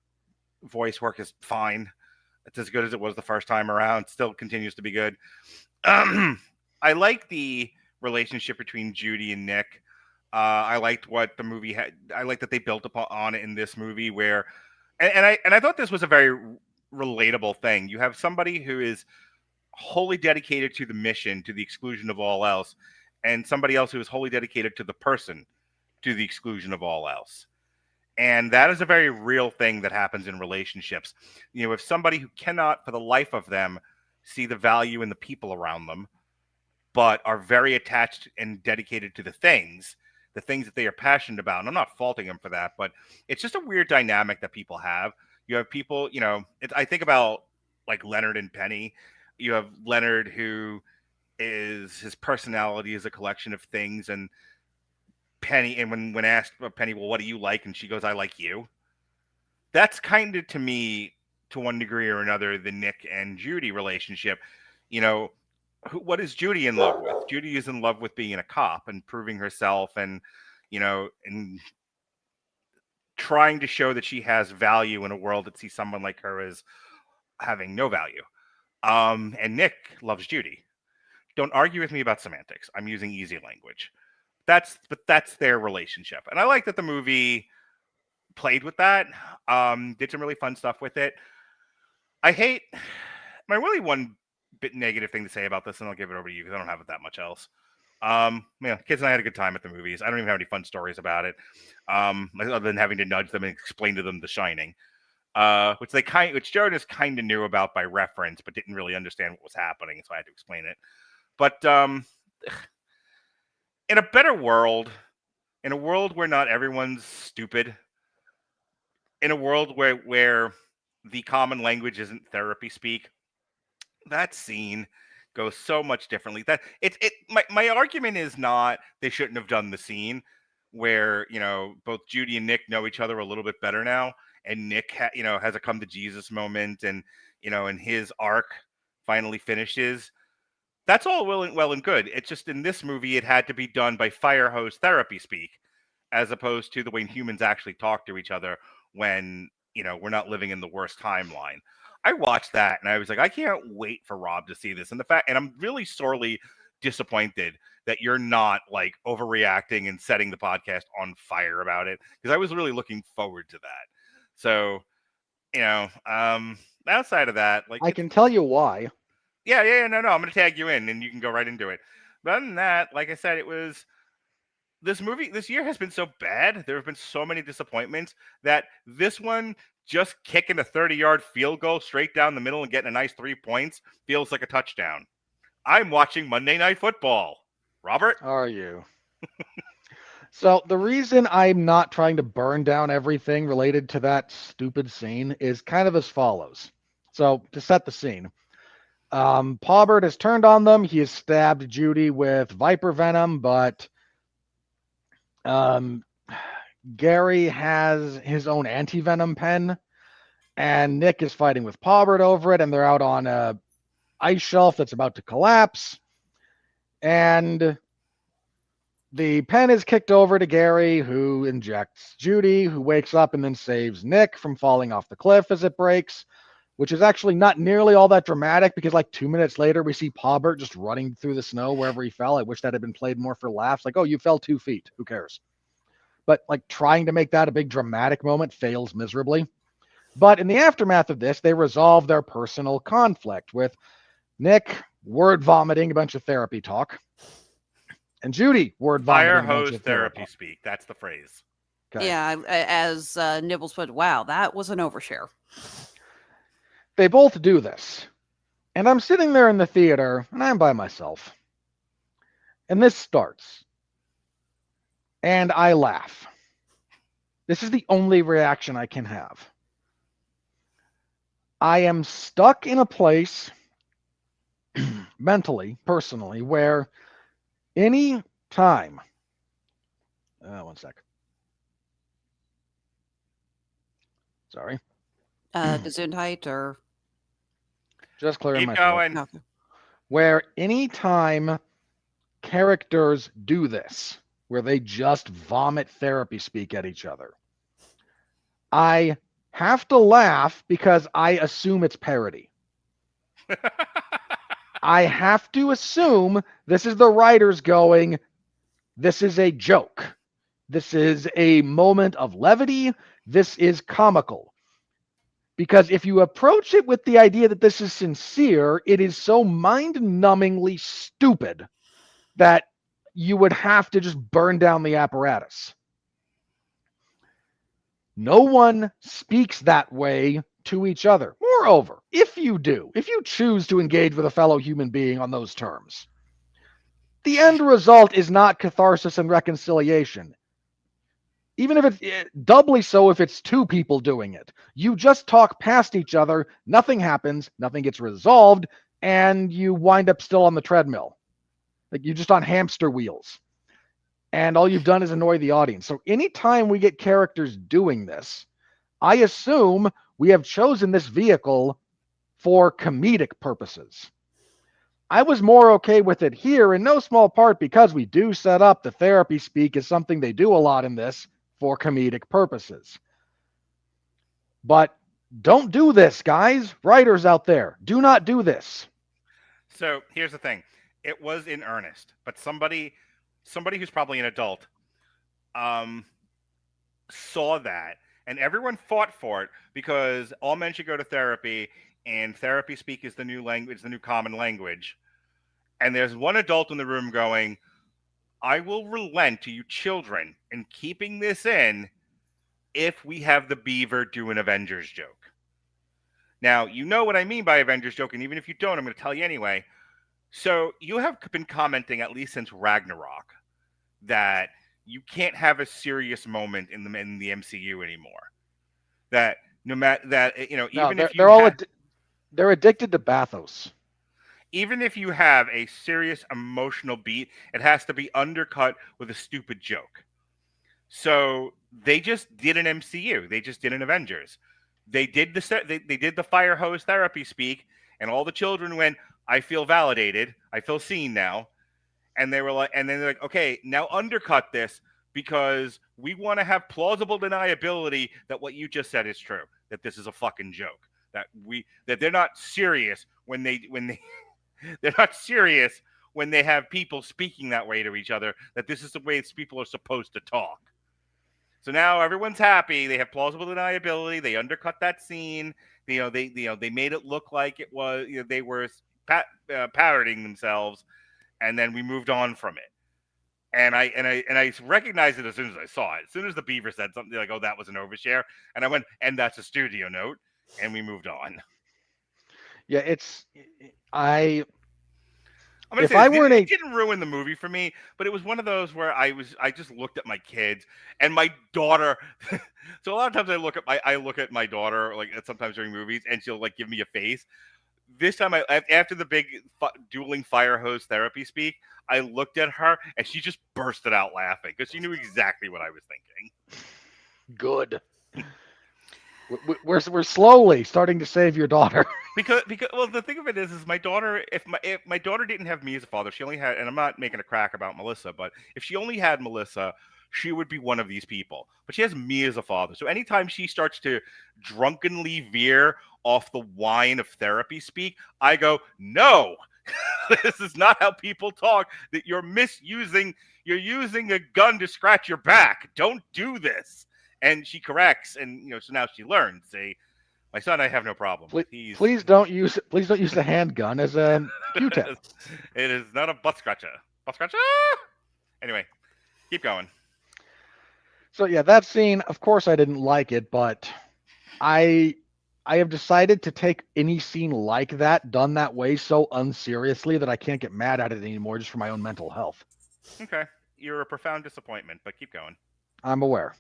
voice work is fine. It's as good as it was the first time around. Still continues to be good. I like the relationship between Judy and Nick. I liked what the movie had. I like that they built upon it in this movie, where, and I thought this was a very relatable thing. You have somebody who is wholly dedicated to the mission, to the exclusion of all else, and somebody else who is wholly dedicated to the person, to the exclusion of all else. And that is a very real thing that happens in relationships. You know, if somebody who cannot, for the life of them, see the value in the people around them, but are very attached and dedicated to the things that they are passionate about. And I'm not faulting them for that, but it's just a weird dynamic that people have. You have people, you know, I think about like Leonard and Penny. You have Leonard, who is, his personality is a collection of things, and Penny, and when asked about Penny, well, what do you like? And she goes, I like you. That's kind of, to me, to one degree or another, the Nick and Judy relationship. You know, what is Judy in love with? Judy is in love with being a cop and proving herself, and, you know, and trying to show that she has value in a world that sees someone like her as having no value. And Nick loves Judy. Don't argue with me about semantics. I'm using easy language. But that's their relationship. And I like that the movie played with that. Did some really fun stuff with it. My really one bit negative thing to say about this, and I'll give it over to you because I don't have it that much else. Yeah, kids and I had a good time at the movies. I don't even have any fun stories about it, other than having to nudge them and explain to them The Shining, which Jonas kind of knew about by reference, but didn't really understand what was happening, so I had to explain it. But in a better world, in a world where not everyone's stupid, in a world where the common language isn't therapy speak, that scene goes so much differently. That my argument is not they shouldn't have done the scene where, you know, both Judy and Nick know each other a little bit better now, and Nick has a come to Jesus moment, and, you know, and his arc finally finishes. That's all well and good. It's just, in this movie, it had to be done by fire hose therapy speak, as opposed to the way humans actually talk to each other when, you know, we're not living in the worst timeline. I watched that and I was like, I can't wait for Rob to see this. And I'm really sorely disappointed that you're not like overreacting and setting the podcast on fire about it, because I was really looking forward to that. So, you know, outside of that, like, I can tell you why. Yeah, no, I'm going to tag you in and you can go right into it. But other than that, like I said, this year has been so bad. There have been so many disappointments that this one, just kicking a 30-yard field goal straight down the middle and getting a nice 3 points, feels like a touchdown. I'm watching Monday Night Football. Robert? Are you? So the reason I'm not trying to burn down everything related to that stupid scene is kind of as follows. So to set the scene, Paubert has turned on them. He has stabbed Judy with viper venom, but Gary has his own anti-venom pen, and Nick is fighting with Paubert over it, and they're out on a ice shelf that's about to collapse. And the pen is kicked over to Gary, who injects Judy, who wakes up and then saves Nick from falling off the cliff as it breaks, which is actually not nearly all that dramatic, because like 2 minutes later, we see Paubert just running through the snow wherever he fell. I wish that had been played more for laughs. Like, oh, you fell 2 feet. Who cares? But like trying to make that a big dramatic moment fails miserably. But in the aftermath of this, they resolve their personal conflict with Nick word vomiting a bunch of therapy talk, and Judy word vomiting fire a bunch hose of therapy speak. That's the phrase. Okay. Yeah, as Nibbles put, wow, that was an overshare. They both do this. And I'm sitting there in the theater, and I'm by myself. And this starts. And I laugh. This is the only reaction I can have. I am stuck in a place, mentally, personally, where any time... one sec. Sorry. Gesundheit or just clearing Keep my going. throat. Where anytime characters do this, where they just vomit therapy speak at each other, I have to laugh because I assume it's parody. I have to assume this is the writers going, this is a joke. This is a moment of levity. This is comical. Because if you approach it with the idea that this is sincere, it is so mind-numbingly stupid that you would have to just burn down the apparatus. No one speaks that way to each other. Moreover, if you choose to engage with a fellow human being on those terms, the end result is not catharsis and reconciliation. Even if it's doubly so if it's two people doing it. You just talk past each other, nothing happens, nothing gets resolved, and you wind up still on the treadmill. Like you're just on hamster wheels. And all you've done is annoy the audience. So anytime we get characters doing this, I assume we have chosen this vehicle for comedic purposes. I was more okay with it here in no small part because we do set up the therapy speak as something they do a lot in this for comedic purposes. But don't do this, guys. Writers out there, do not do this. So here's the thing. It was in earnest, but somebody who's probably an adult saw that, and everyone fought for it because all men should go to therapy, and therapy speak is the new language, the new common language. And there's one adult in the room going, I will relent to you children in keeping this in if we have the beaver do an Avengers joke. Now, you know what I mean by Avengers joke, and even if you don't, I'm going to tell you anyway. So you have been commenting, at least since Ragnarok, that you can't have a serious moment in the MCU anymore. That no matter that, even if they're addicted to bathos. Even if you have a serious emotional beat, it has to be undercut with a stupid joke. So they just did an MCU. They just did an Avengers. They did the fire hose therapy speak, and all the children went, I feel validated. I feel seen now. And they were like, and then they're like, okay, now undercut this because we want to have plausible deniability that what you just said is true, that this is a fucking joke, that they're not serious when they're not serious when they have people speaking that way to each other, that this is the way people are supposed to talk. So now everyone's happy. They have plausible deniability. They undercut that scene. They made it look like it was, they were parroting themselves, and then we moved on from it. And I recognized it as soon as I saw it. As soon as the beaver said something like, "Oh, that was an overshare," and I went, "And that's a studio note," and we moved on. Yeah, it didn't ruin the movie for me, but it was one of those where I just looked at my kids and my daughter. So a lot of times I look at my daughter like sometimes during movies, and she'll like give me a face. This time, after the big dueling fire hose therapy speak, I looked at her and she just bursted out laughing because she knew exactly what I was thinking. Good. We're slowly starting to save your daughter. because well, the thing of it is my daughter. If my daughter didn't have me as a father, she only had, and I'm not making a crack about Melissa, but if she only had Melissa, she would be one of these people. But she has me as a father, so anytime she starts to drunkenly veer off the wine of therapy speak, I go, no, this is not how people talk. That you're using a gun to scratch your back. Don't do this. And she corrects, and so now she learns. My son, I have no problem. Please don't use the handgun as a Q-tip. It is not a butt scratcher. Butt scratcher. Anyway, keep going. So yeah, that scene. Of course, I didn't like it, but I have decided to take any scene like that done that way so unseriously that I can't get mad at it anymore, just for my own mental health. Okay, you're a profound disappointment, but keep going. I'm aware.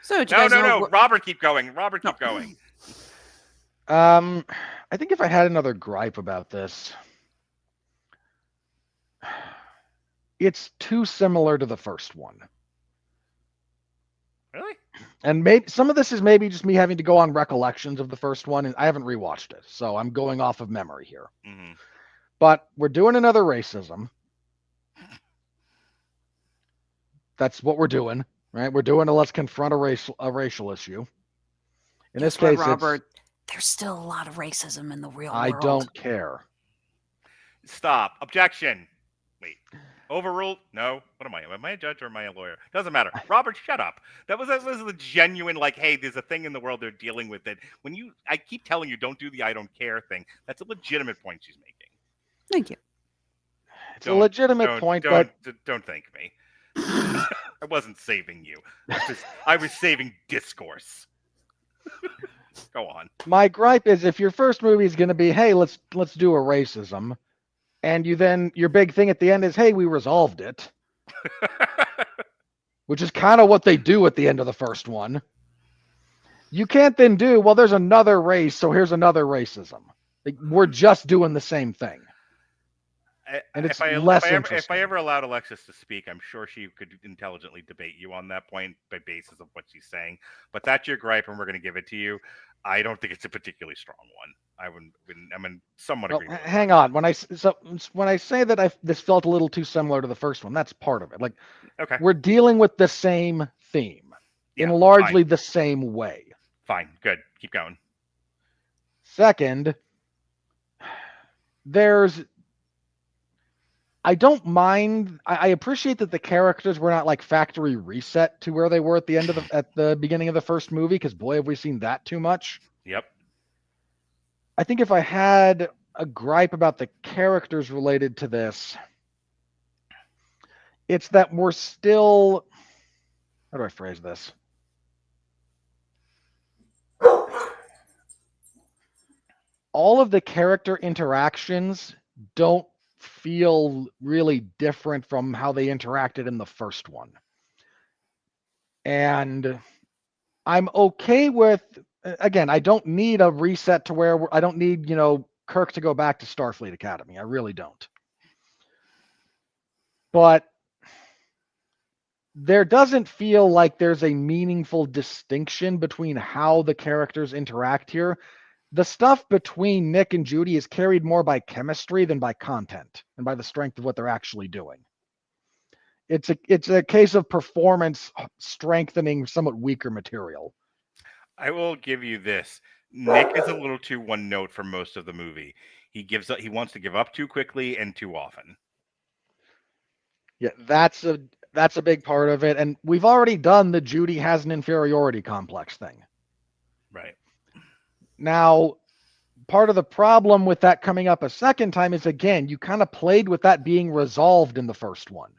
So no. Robert, keep going. Keep going. I think if I had another gripe about this, it's too similar to the first one. Really? And maybe some of this is maybe just me having to go on recollections of the first one, and I haven't rewatched it, so I'm going off of memory here. Mm-hmm. But we're doing another racism. That's what we're doing, right? We're doing a let's confront a racial issue. In this case, Robert, there's still a lot of racism in the real world. I don't care. Stop. Objection. Wait. Overruled? No. What am I? Am I a judge or am I a lawyer? Doesn't matter. Robert, shut up. That was a genuine, like, hey, there's a thing in the world they're dealing with it. I keep telling you, don't do the I don't care thing. That's a legitimate point she's making. Thank you. It's a legitimate point, but don't thank me. I wasn't saving you. I was saving discourse. Go on. My gripe is if your first movie is going to be, hey, let's do a racism, and your big thing at the end is, hey, we resolved it, which is kind of what they do at the end of the first one. You can't then do, well, there's another race, so here's another racism. Like, we're just doing the same thing. And it's if I ever allowed Alexis to speak, I'm sure she could intelligently debate you on that point by basis of what she's saying. But that's your gripe, and we're going to give it to you. I don't think it's a particularly strong one. I'm somewhat agree. With hang on. When I say that this felt a little too similar to the first one, that's part of it. Like, okay, we're dealing with the same theme in largely the same way. Fine, good. Keep going. Second, I don't mind. I appreciate that the characters were not like factory reset to where they were at the beginning of the first movie, because boy, have we seen that too much. Yep. I think if I had a gripe about the characters related to this, it's that we're still. How do I phrase this? All of the character interactions don't feel really different from how they interacted in the first one. And I'm okay with, again, I don't need a reset to where I don't need, Kirk to go back to Starfleet Academy. I really don't. But there doesn't feel like there's a meaningful distinction between how the characters interact here. The stuff between Nick and Judy is carried more by chemistry than by content and by the strength of what they're actually doing. It's a case of performance strengthening somewhat weaker material. I will give you this. Nick is a little too one note for most of the movie. He wants to give up too quickly and too often. Yeah, that's a big part of it. And we've already done the Judy has an inferiority complex thing. Right. Now, part of the problem with that coming up a second time is, again, you kind of played with that being resolved in the first one.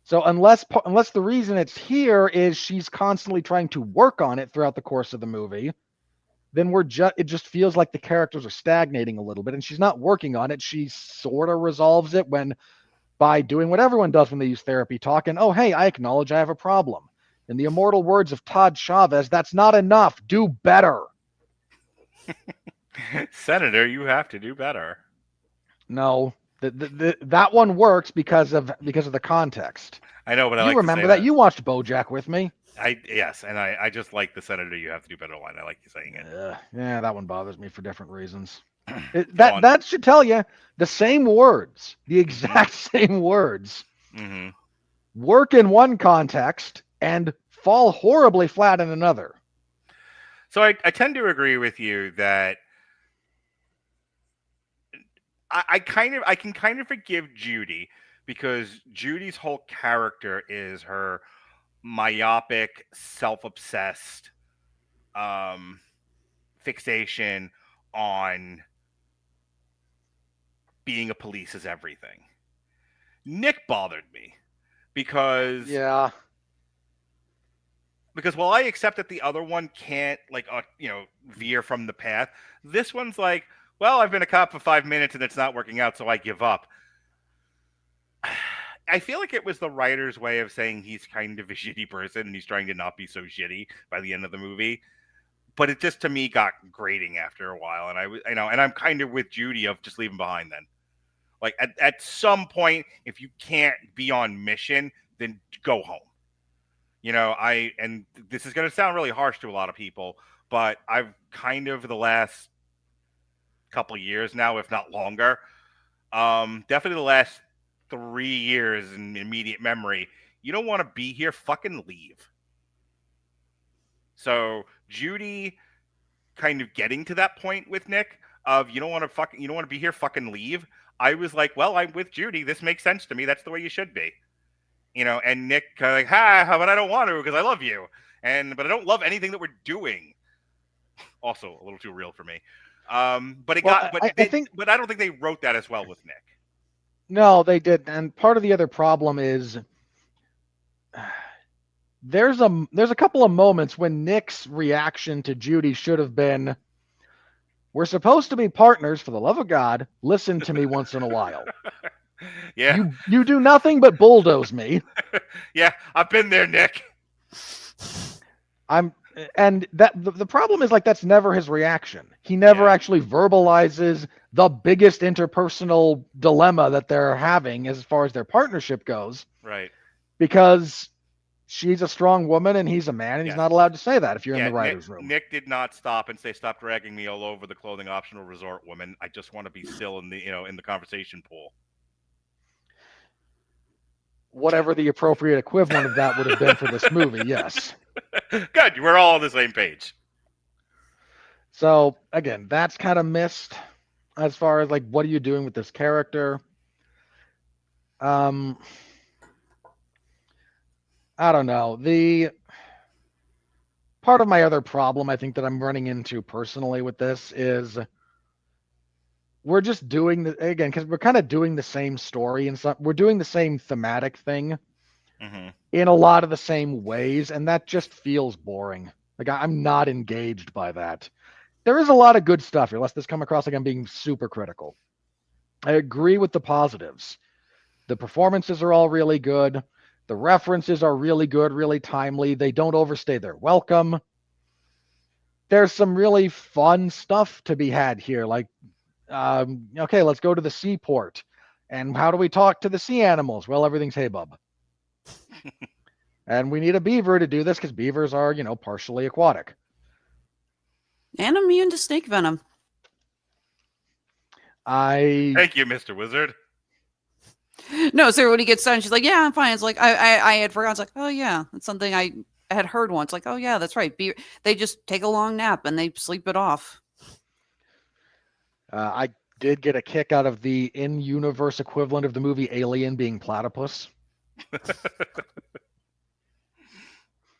So unless the reason it's here is she's constantly trying to work on it throughout the course of the movie, then it just feels like the characters are stagnating a little bit, and she's not working on it. She sort of resolves it by doing what everyone does when they use therapy talk, and, oh, hey, I acknowledge I have a problem. In the immortal words of Todd Chavez, that's not enough. Do better. Senator, you have to do better. No, that one works because of the context. I know, but you remember that. You watched BoJack with me. Yes, and I just like the Senator, you have to do better line. I like you saying it. Yeah, that one bothers me for different reasons. That should tell you the same words, the exact same words, work in one context and fall horribly flat in another. So I tend to agree with you that I can kind of forgive Judy, because Judy's whole character is her myopic, self-obsessed fixation on being a police is everything. Nick bothered me because while I accept that the other one can't veer from the path, this one's like, well, I've been a cop for 5 minutes and it's not working out, so I give up. I feel like it was the writer's way of saying he's kind of a shitty person and he's trying to not be so shitty by the end of the movie. But it just, to me, got grating after a while, and and I'm kind of with Judy of just leave him behind then. Like at some point, if you can't be on mission, then go home. and this is going to sound really harsh to a lot of people, but I've kind of the last couple years now, if not longer, definitely the last 3 years in immediate memory, you don't want to be here, fucking leave. So Judy kind of getting to that point with Nick of you don't want to be here, fucking leave. I was like, well, I'm with Judy. This makes sense to me. That's the way you should be. And Nick kind of like, but I don't want to because I love you. But I don't love anything that we're doing. Also a little too real for me. But I don't think they wrote that as well with Nick. No, they did. And part of the other problem is there's a couple of moments when Nick's reaction to Judy should have been, we're supposed to be partners, for the love of God, listen to me once in a while. Yeah. You do nothing but bulldoze me. Yeah, I've been there, Nick. The problem is that's never his reaction. He never actually verbalizes the biggest interpersonal dilemma that they're having as far as their partnership goes. Right. Because she's a strong woman and he's a man, and he's not allowed to say that if you're in the writer's room. Nick did not stop and say, "Stop dragging me all over the clothing optional resort, woman. I just want to be still in the conversation pool." Whatever the appropriate equivalent of that would have been for this movie, yes. Good, we're all on the same page. So again, that's kind of missed as far as what are you doing with this character? I don't know. The part of my other problem I think that I'm running into personally with this is we're just doing because we're kind of doing the same story and we're doing the same thematic thing in a lot of the same ways, and that just feels boring. I'm not engaged by that. There is a lot of good stuff here, lest this come across like I'm being super critical. I agree with the positives. The performances are all really good. The references are really good, really timely. They don't overstay their welcome. There's some really fun stuff to be had here, okay, let's go to the seaport. And how do we talk to the sea animals? Well, everything's hey bub. And we need a beaver to do this because beavers are, partially aquatic. And immune to snake venom. Thank you, Mr. Wizard. No, so when he gets done, she's like, yeah, I'm fine. It's like, I had forgotten. It's like, oh, yeah, that's something I had heard once. Like, oh, yeah, that's right. They just take a long nap and they sleep it off. I did get a kick out of the in-universe equivalent of the movie Alien being platypus.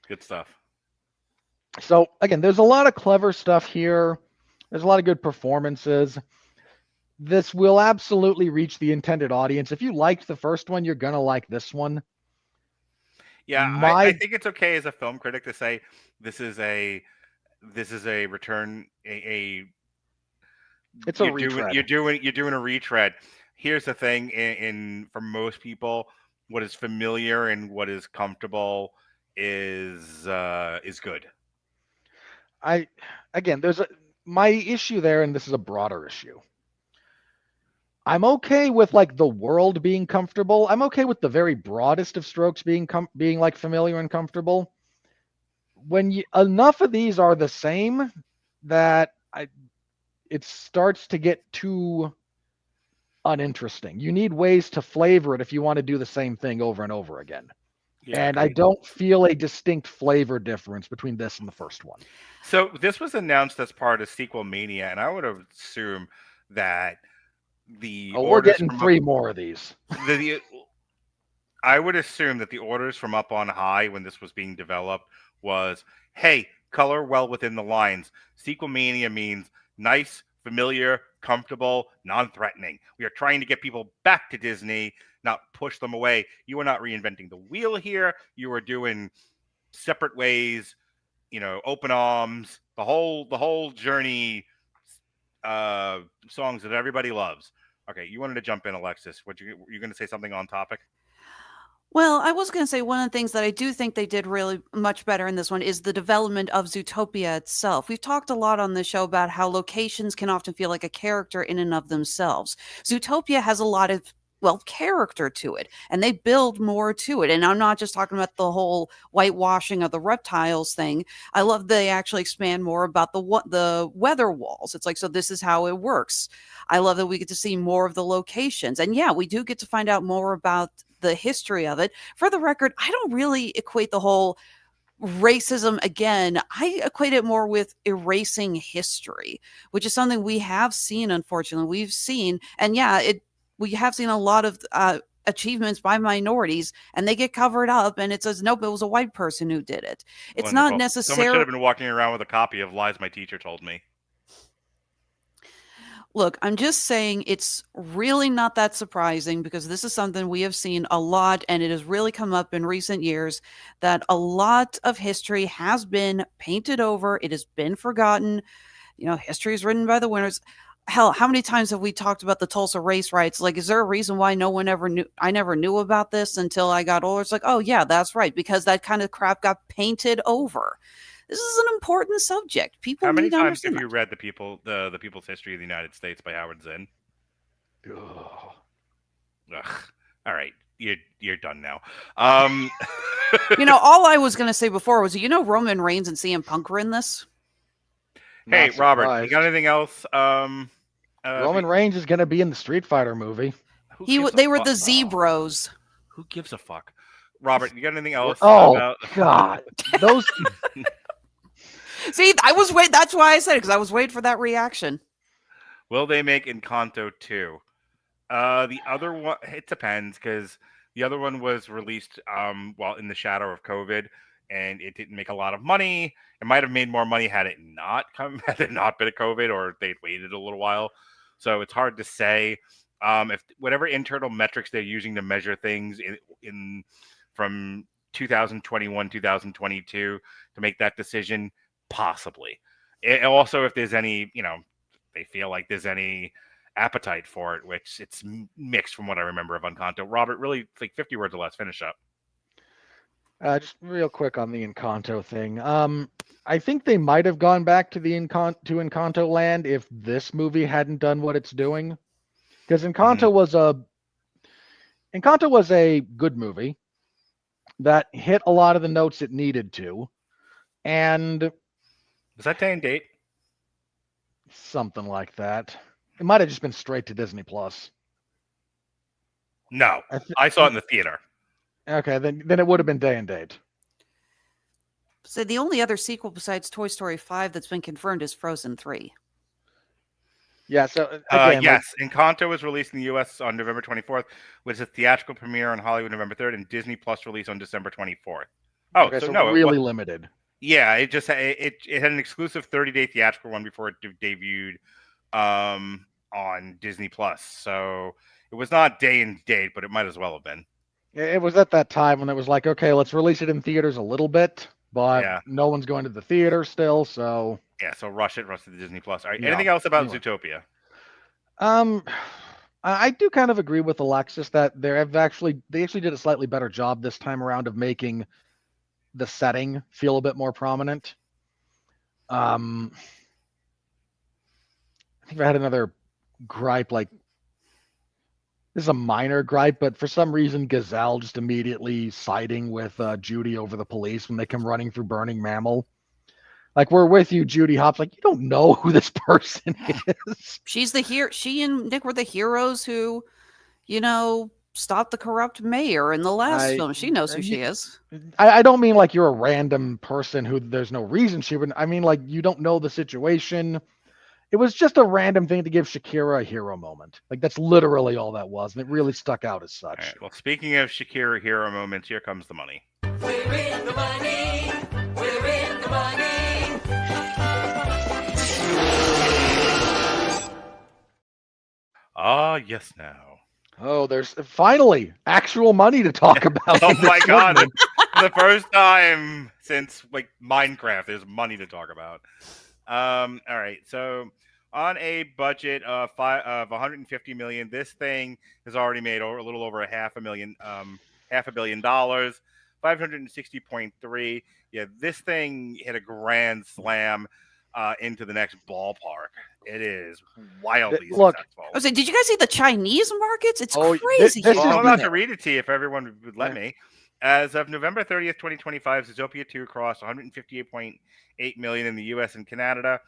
Good stuff. So, again, there's a lot of clever stuff here. There's a lot of good performances. This will absolutely reach the intended audience. If you liked the first one, you're going to like this one. Yeah, I think it's okay as a film critic to say this is a return, it's a retread. You're doing a retread. Here's the thing: for most people, what is familiar and what is comfortable is good. There's my issue there, and this is a broader issue. I'm okay with the world being comfortable. I'm okay with the very broadest of strokes being familiar and comfortable. When enough of these are the same, that it starts to get too uninteresting. You need ways to flavor it if you want to do the same thing over and over again. Yeah, and I don't feel a distinct flavor difference between this and the first one. So this was announced as part of Sequel Mania, and I would assume that we're getting 3 more of these. I would assume that the orders from up on high when this was being developed was, hey, color well within the lines. Sequel Mania means nice, familiar, comfortable, non-threatening. We are trying to get people back to Disney, not push them away. You are not reinventing the wheel here. You are doing separate ways, open arms, the whole journey songs that everybody loves. Okay, you wanted to jump in, Alexis. You're going to say something on topic? Well, I was going to say one of the things that I do think they did really much better in this one is the development of Zootopia itself. We've talked a lot on the show about how locations can often feel like a character in and of themselves. Zootopia has a lot of character to it, and they build more to it. And I'm not just talking about the whole whitewashing of the reptiles thing. I love they actually expand more about the weather walls. It's like, so this is how it works. I love that we get to see more of the locations, and yeah, we do get to find out more about the history of it. For the record, I don't really equate the whole racism again. I equate it more with erasing history, which is something we have seen. Unfortunately, we've seen, and yeah, we have seen a lot of achievements by minorities, and they get covered up, and it says nope, it was a white person who did it. It's Wonderful. not necessarily. Someone should have been walking around with a copy of Lies My Teacher Told Me. Look, I'm just saying it's really not that surprising, because this is something we have seen a lot, and it has really come up in recent years, that a lot of history has been painted over. It has been forgotten. History is written by the winners. Hell, how many times have we talked about the Tulsa race riots? Like, is there a reason why no one ever knew? I never knew about this until I got older. It's like, oh yeah, that's right, because that kind of crap got painted over. This is an important subject. People How many need to times understand have you that. read the People's History of the United States by Howard Zinn? Ugh. Ugh. All right, you're done now. All I was going to say before was, Roman Reigns and CM Punk were in this. Hey, Not Robert, surprised. you got anything else? Roman Reigns is going to be in the Street Fighter movie. They were the Z-Bros. Who gives a fuck? Robert, you got anything else? Oh, God. Those... See, I was waiting. That's why I said it, because I was waiting for that reaction. Will they make Encanto 2? The other one, it depends, because the other one was released in the shadow of COVID, and it didn't make a lot of money. It might have made more money had it not been a COVID, or if they'd waited a little while. So it's hard to say. If whatever internal metrics they're using to measure things in from 2021, 2022 to make that decision, possibly. Also, if there's any, they feel like there's any appetite for it, which it's mixed from what I remember of Encanto. Robert, really, like 50 words or less. Finish up. Just real quick on the Encanto thing. I think they might have gone back to the Encanto land if this movie hadn't done what it's doing, because Encanto was a good movie that hit a lot of the notes it needed to, and was that day and date? Something like that. It might have just been straight to Disney Plus. No, I saw it in the theater. Okay, then it would have been day and date. So the only other sequel besides Toy Story 5 that's been confirmed is Frozen 3. Yeah, so again, yes, Encanto was released in the U.S. on November 24th, with a theatrical premiere on Hollywood November 3rd, and Disney Plus release on December 24th. Oh, okay, so no, really limited. Yeah, it just it had an exclusive 30-day theatrical one before it debuted on Disney Plus. So it was not day and date, but it might as well have been. It was at that time when it was like, okay, let's release it in theaters a little bit, but no one's going to the theater still, so yeah, so rush to the Disney Plus. All right, anything else about Zootopia? I do kind of agree with Alexis that they actually did a slightly better job this time around of making the setting feel a bit more prominent. I think I had another gripe, like this is a minor gripe, but for some reason Gazelle just immediately siding with Judy over the police when they come running through Burning Mammal. Like, we're with you, Judy Hopps. Like, you don't know who this person is. She and Nick were the heroes who, stopped the corrupt mayor in the last film. She knows who she is. I don't mean like you're a random person who there's no reason she would. I mean, like, you don't know the situation. It was just a random thing to give Shakira a hero moment. Like, that's literally all that was. And it really stuck out as such. Right, well, speaking of Shakira hero moments, here comes the money. We're in the money. We're in the money. Ah, yes, now. Oh, there's finally actual money to talk about. Oh my God. The first time since like Minecraft, there's money to talk about. All right. So on a budget of $150 million, this thing has already made a little over $500 million, $500 million, 560.3. Yeah, this thing hit a grand slam. into the next ballpark. It is wildly Look, successful. I was like, did you guys see the Chinese markets? It's Oh, crazy. this Well, I'm is about the- to read it to you if everyone would let me. As of November 30th, 2025, Zootopia 2 crossed 158.8 million in the U.S. and Canada,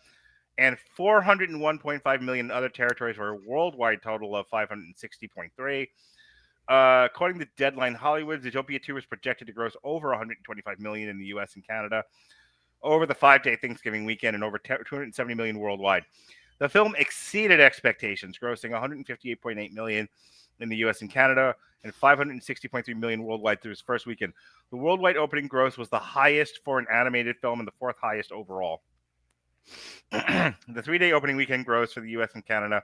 and 401.5 million in other territories, for a worldwide total of 560.3. According to Deadline Hollywood, Zootopia 2 is projected to gross over 125 million in the U.S. and Canada over the 5-day Thanksgiving weekend, and over 270 million worldwide. The film exceeded expectations, grossing 158.8 million in the U.S. and Canada and 560.3 million worldwide through its first weekend. The worldwide opening gross was the highest for an animated film and the fourth highest overall. The 3-day opening weekend gross for the U.S. and Canada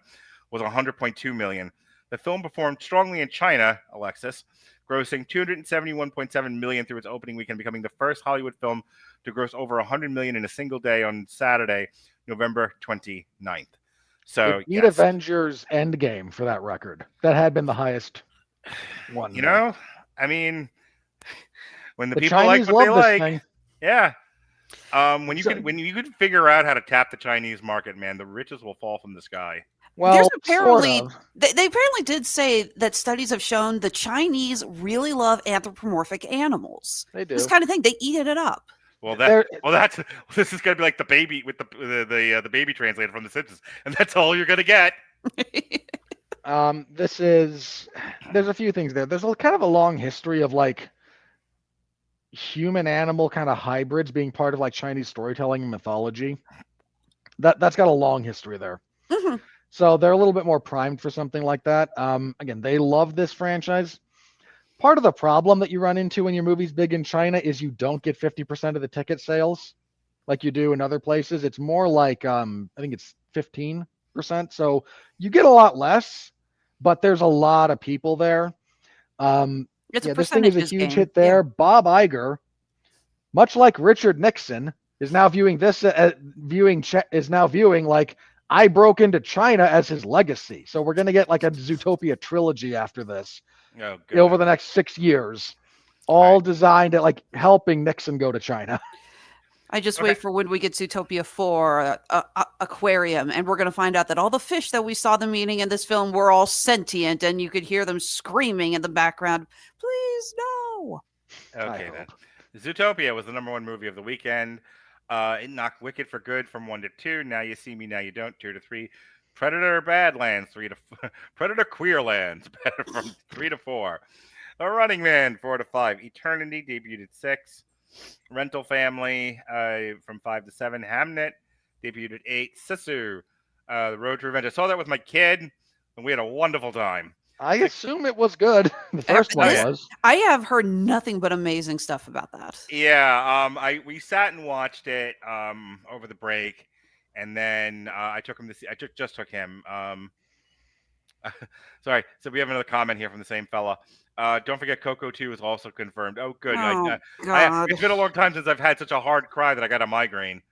was 100.2 million. The film performed strongly in China, Alexis, grossing 271.7 million through its opening weekend, becoming the first Hollywood film to gross over 100 million in a single day on Saturday, November 29th. So, it beat Avengers Endgame for that record. That had been the highest one. You know, I mean, when the people Chinese like what they love this like, thing. yeah. When you could figure out how to tap the Chinese market, man, the riches will fall from the sky. Well, There's apparently sort of. they apparently did say that studies have shown the Chinese really love anthropomorphic animals. They do. This kind of thing, they eat it up. Well, They're- this is gonna be like the baby with the baby translator from The Simpsons, and that's all you're gonna get. There's a few things there. There's kind of a long history of like human animal kind of hybrids being part of like Chinese storytelling and mythology. That's got a long history there. hmm So they're a little bit more primed for something like that. Again, they love this franchise. Part of the problem that you run into when your movie's big in China is you don't get 50% of the ticket sales like you do in other places. It's more like I think it's 15%. So you get a lot less, but there's a lot of people there. It's a This thing is a percentages huge game. hit there. Bob Iger, much like Richard Nixon, is now viewing this viewing like I broke into China as his legacy. So we're gonna get like a Zootopia trilogy after this Oh, good. over the next 6 years, all designed at like helping Nixon go to China. I just wait for when we get Zootopia 4 aquarium, and we're going to find out that all the fish that we saw them eating in this film were all sentient, and you could hear them screaming in the background, please no. Okay, then. Zootopia was the #1 movie of the weekend. It knocked Wicked for Good from 1 to 2. Now You See Me, Now You Don't, 2 to 3. Predator Badlands, 3 to 4. Predator Queerlands, from 3 to 4. The Running Man, 4 to 5. Eternity debuted at 6. Rental Family, from 5 to 7. Hamnet debuted at 8. Sisu, The Road to Revenge. I saw that with my kid, and we had a wonderful time. I assume it was good. The first one This- was. I have heard nothing but amazing stuff about that. Yeah, we sat and watched it over the break, and then I took him to see. I just took him. Sorry. So we have another comment here from the same fella. Don't forget, Coco 2 is also confirmed. Oh, good. Oh, God. It's been a long time since I've had such a hard cry that I got a migraine.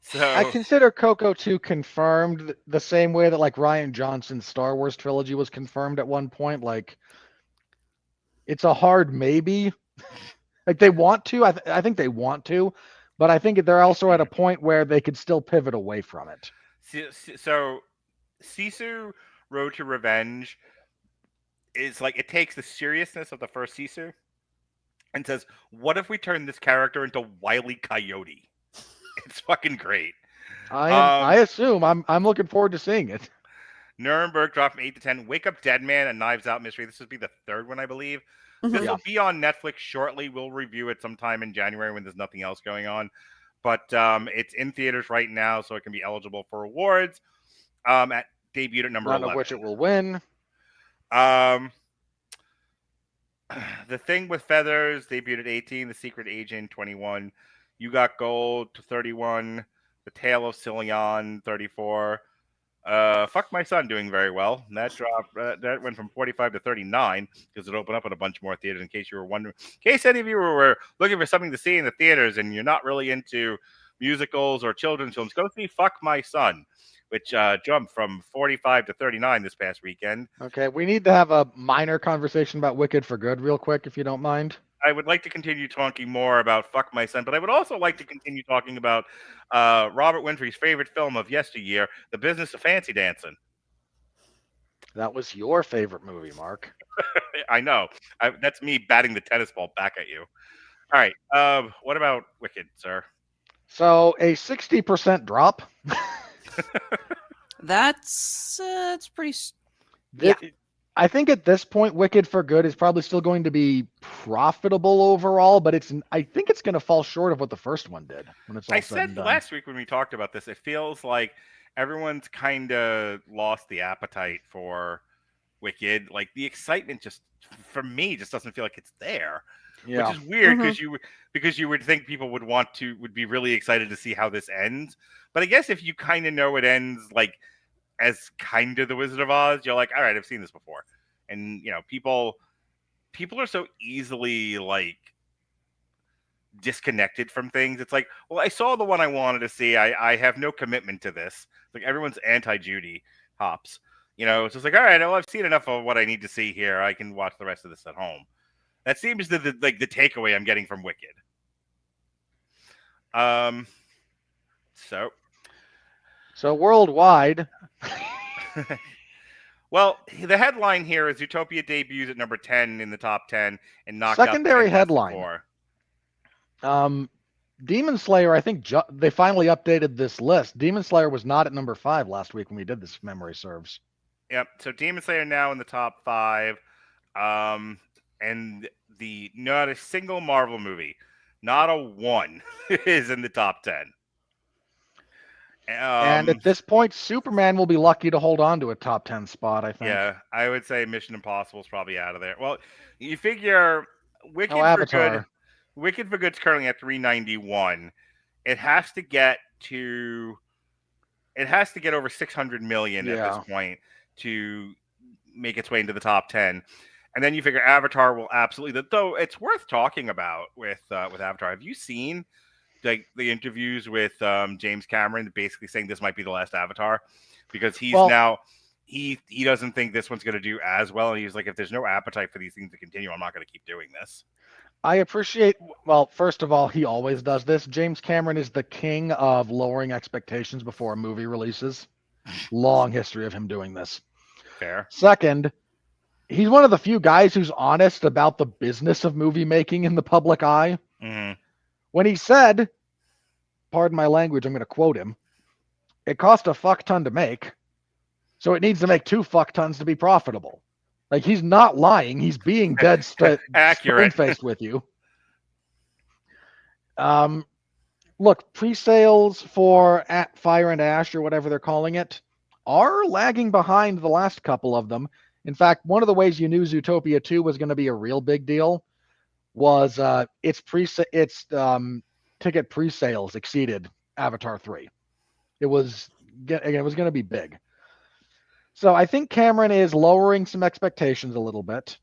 So I consider Coco 2 confirmed the same way that like Rian Johnson's Star Wars trilogy was confirmed at one point. Like, it's a hard maybe. Like they want to. I think they want to, but I think they're also at a point where they could still pivot away from it. So Sisu Road to Revenge is like, it takes the seriousness of the first Sisu and says, what if we turn this character into Wile E. Coyote? It's fucking great. I assume I'm looking forward to seeing it. Nuremberg dropped from 8 to 10. Wake Up Dead Man, a Knives Out mystery. This would be the third one, I believe. This will be on Netflix shortly. We'll review it sometime in January when there's nothing else going on. But it's in theaters right now, so it can be eligible for awards. At debuted at number 11. None of which it will win. The Thing with Feathers debuted at 18. The Secret Agent, 21. You Got Gold, to 31. The Tale of Cillian, 34. Fuck My Son, doing very well. And that dropped. That went from 45 to 39 because it opened up in a bunch more theaters. In case you were wondering, in case any of you were looking for something to see in the theaters and you're not really into musicals or children's films, go see Fuck My Son, which jumped from 45 to 39 this past weekend. Okay, we need to have a minor conversation about Wicked for Good real quick, if you don't mind. I would like to continue talking more about Fuck My Son, but I would also like to continue talking about Robert Winfrey's favorite film of yesteryear, The Business of Fancy Dancing. That was your favorite movie, Mark. I know. That's me batting the tennis ball back at you. All right. What about Wicked, sir? So a 60% drop. That's pretty. Yeah. I think at this point, Wicked for Good is probably still going to be profitable overall, but I think it's going to fall short of what the first one did when it's all said and done. Last week when we talked about this, it feels like everyone's kind of lost the appetite for Wicked. Like the excitement just, for me, just doesn't feel like it's there. Yeah. Which is weird because you would think people would be really excited to see how this ends. But I guess if you kind of know it ends like as kind of The Wizard of Oz, you're like, all right, I've seen this before. And people are so easily like disconnected from things. It's like, well, I saw the one I wanted to see. I have no commitment to this. Like everyone's anti-Judy hops. It's just like, all right, well, I've seen enough of what I need to see here. I can watch the rest of this at home. That seems the takeaway I'm getting from Wicked. So worldwide. Well, the headline here is Zootopia debuts at number 10 in the top 10 and knocked secondary out headline. Demon Slayer, I think they finally updated this list. Demon Slayer was not at number 5 last week when we did this, if memory serves. Yep. So Demon Slayer now in the top 5. And not a single Marvel movie, not a one, is in the top 10. And at this point, Superman will be lucky to hold on to a top 10 spot, I think. Yeah, I would say Mission Impossible is probably out of there. Well, you figure Wicked for Good's currently at 391. It has to get over 600 million at this point to make its way into the top 10. And then you figure Avatar will absolutely, though it's worth talking about with Avatar. Have you seen the interviews with James Cameron basically saying this might be the last Avatar because he doesn't think this one's going to do as well. And he's like, if there's no appetite for these things to continue, I'm not going to keep doing this. I appreciate, well, first of all, he always does this. James Cameron is the king of lowering expectations before a movie releases. Long history of him doing this. Fair. Second, he's one of the few guys who's honest about the business of movie making in the public eye. Mm-hmm. When he said, pardon my language, I'm going to quote him, it cost a fuck ton to make, so it needs to make 2 fuck tons to be profitable. Like, he's not lying. He's being dead accurate, faced with you. Look, pre-sales for Fire and Ash, or whatever they're calling it, are lagging behind the last couple of them. In fact, one of the ways you knew Zootopia 2 was going to be a real big deal was its ticket pre-sales exceeded Avatar 3. It was going to be big. So I think Cameron is lowering some expectations a little bit.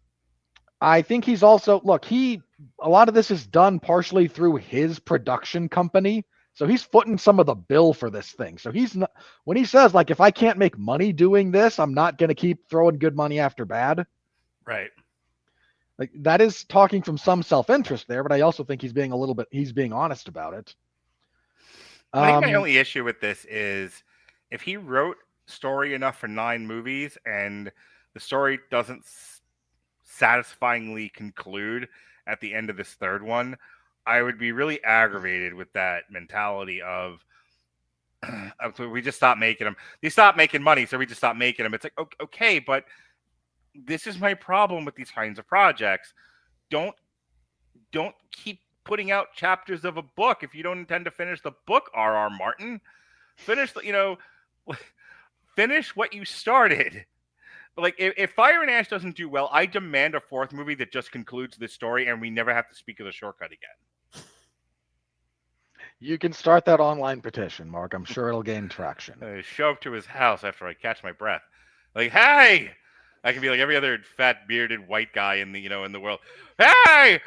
I think he's also, a lot of this is done partially through his production company. So he's footing some of the bill for this thing. So he's not, when he says, like, if I can't make money doing this, I'm not going to keep throwing good money after bad. Right. Like, that is talking from some self-interest there, but I also think he's being honest about it. I think my only issue with this is if he wrote story enough for 9 movies and the story doesn't satisfyingly conclude at the end of this third one, I would be really aggravated with that mentality of we just stopped making them. They stopped making money, so we just stopped making them. It's like, okay, but this is my problem with these kinds of projects. Don't keep putting out chapters of a book if you don't intend to finish the book, R.R. Martin. Finish what you started. Like, if Fire and Ash doesn't do well, I demand a 4th movie that just concludes this story and we never have to speak of the shortcut again. You can start that online petition, Mark. I'm sure it'll gain traction. Show up to his house after I catch my breath. Like, hey! I can be like every other fat, bearded, white guy in the world. Hey!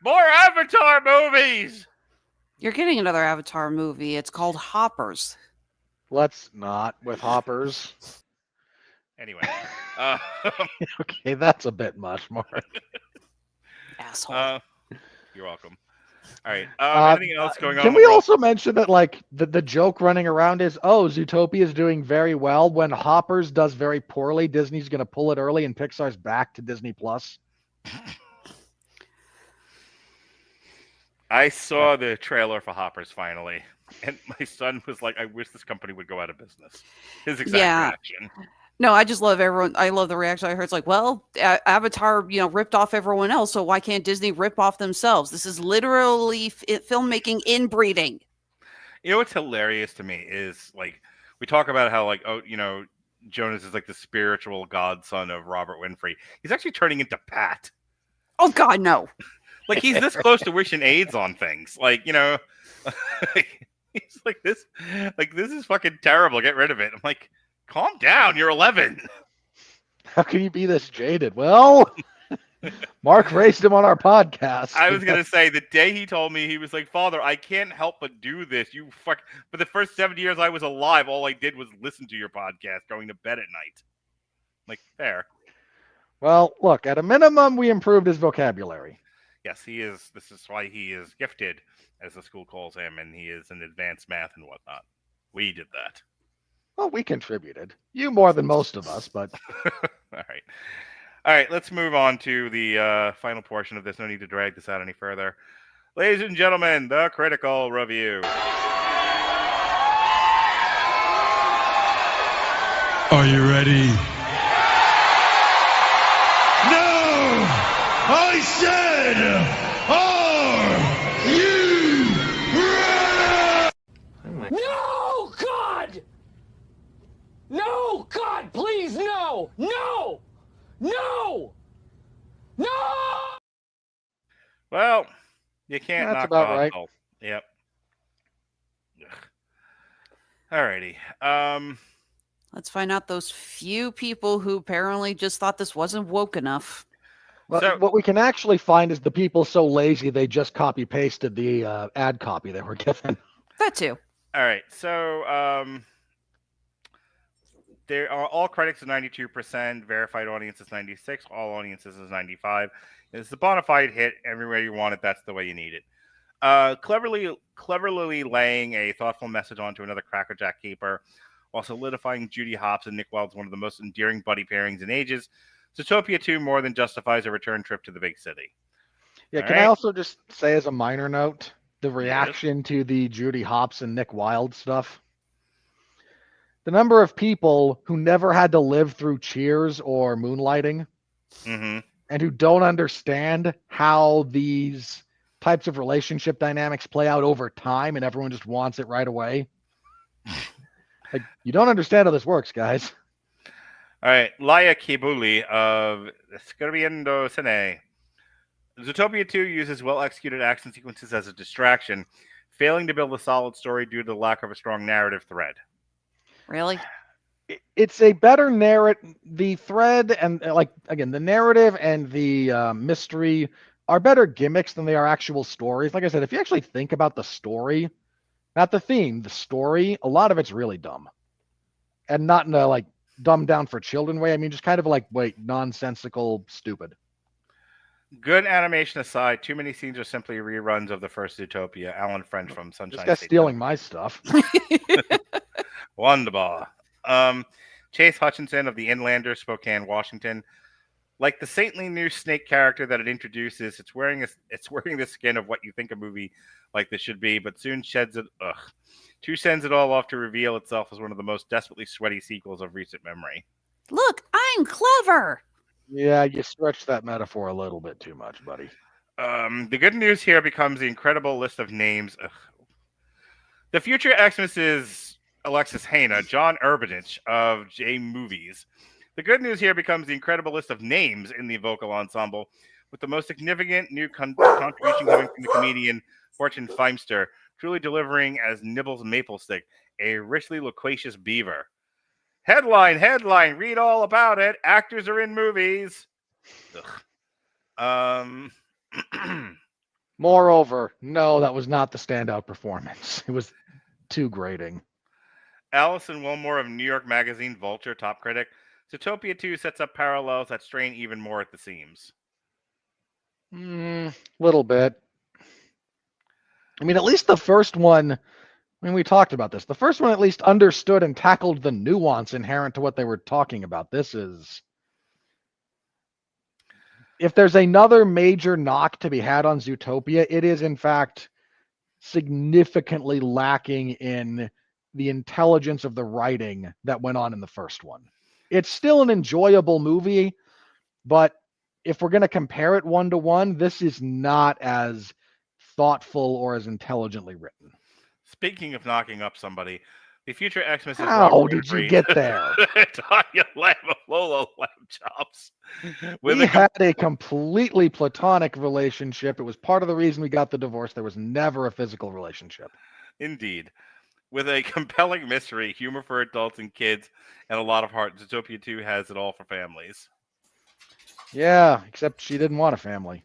More Avatar movies! You're getting another Avatar movie. It's called Hoppers. Let's not with Hoppers. Anyway. Okay, that's a bit much, Mark. Asshole. You're welcome. All right. Anything else going on? Can we also mention that, like, the joke running around is, oh, Zootopia is doing very well. When Hoppers does very poorly, Disney's going to pull it early and Pixar's back to Disney Plus. I saw the trailer for Hoppers finally, and my son was like, "I wish this company would go out of business." His exact reaction. No, I just love everyone. I love the reaction I heard. It's like, well, Avatar, ripped off everyone else, so why can't Disney rip off themselves? This is literally filmmaking inbreeding. You know what's hilarious to me is, like, we talk about how, like, Jonas is like the spiritual godson of Robert Winfrey. He's actually turning into Pat. Oh God, no! Like, he's this close to wishing AIDS on things. Like, he's like this. Like, this is fucking terrible. Get rid of it. I'm like, calm down. You're 11. How can you be this jaded? Well, Mark raised him on our podcast. I was going to say, the day he told me, he was like, Father, I can't help but do this. You fuck. For the first 7 years I was alive, all I did was listen to your podcast going to bed at night. Like, fair. Well, look, at a minimum, we improved his vocabulary. Yes, he is. This is why he is gifted, as the school calls him, and he is in advanced math and whatnot. We did that. Well, we contributed. You more than most of us, but... All right. Let's move on to the final portion of this. No need to drag this out any further. Ladies and gentlemen, the critical review. Are you ready? No! I said, are you ready? No, God! No, God, please, no! No! No! No! Well, you can't That's knock about off. right. Yep. Alrighty. Let's find out those few people who apparently just thought this wasn't woke enough. Well, So- what we can actually find is the people so lazy they just copy pasted the ad copy they were given. That too. All right. So, there are all critics is 92%, verified audience is 96, all audiences is 95. It's a bona fide hit everywhere you want it. That's the way you need it. Cleverly laying a thoughtful message onto another crackerjack caper, while solidifying Judy Hopps and Nick Wilde as one of the most endearing buddy pairings in ages. Zootopia 2 more than justifies a return trip to the big city. Yeah, All can right. I also just say as a minor note, the reaction to the Judy Hopps and Nick Wilde stuff? The number of people who never had to live through Cheers or Moonlighting Mm-hmm. and who don't understand how these types of relationship dynamics play out over time and everyone just wants it right away. Like, you don't understand how this works, guys. All right, Laia Kibuli of Scribiendo Cine. Zootopia 2 uses well-executed action sequences as a distraction, failing to build a solid story due to the lack of a strong narrative thread. Really? It's a better narrative. The thread and, like, again, the narrative and the mystery are better gimmicks than they are actual stories. Like I said, if you actually think about the story, not the theme, the story, a lot of it's really dumb. And not in a, like, dumbed down for children way. I mean, just kind of like, nonsensical, stupid. Good animation aside, too many scenes are simply reruns of the first Zootopia. Alan French from Sunshine This guy's State. stealing my stuff. Wonderbar. Chase Hutchinson of The Inlander, Spokane, Washington. Like the saintly new snake character that it introduces, it's wearing the skin of what you think a movie like this should be, but soon sends it all off to reveal itself as one of the most desperately sweaty sequels of recent memory. Look, I'm clever. Yeah, you stretched that metaphor a little bit too much, buddy. The good news here becomes the incredible list of names. The future Xmas is Alexis Haina, John Urbanich of J Movies. The good news here becomes the incredible list of names in the vocal ensemble, with the most significant new contribution coming from the comedian Fortune Feimster, truly delivering as Nibbles Maplestick, a richly loquacious beaver. Headline, read all about it. Actors are in movies. Moreover, no, that was not the standout performance. It was too grating. Allison Wilmore of New York Magazine Vulture, top critic. Zootopia 2 sets up parallels that strain even more at the seams. Little bit. I mean, at least the first one, I mean, we talked about this. The first one at least understood and tackled the nuance inherent to what they were talking about. This is... If there's another major knock to be had on Zootopia, it is, in fact, significantly lacking in the intelligence of the writing that went on in the first one. It's still an enjoyable movie, but if we're going to compare it 1-to-1, this is not as thoughtful or as intelligently written. Speaking of knocking up somebody, the future Xmas is How did you get there? Tanya Lamb of Lola Lamb Chops. We had a completely platonic relationship. It was part of the reason we got the divorce. There was never a physical relationship. Indeed. With a compelling mystery, humor for adults and kids, and a lot of heart, Zootopia 2 has it all for families. Yeah, except she didn't want a family.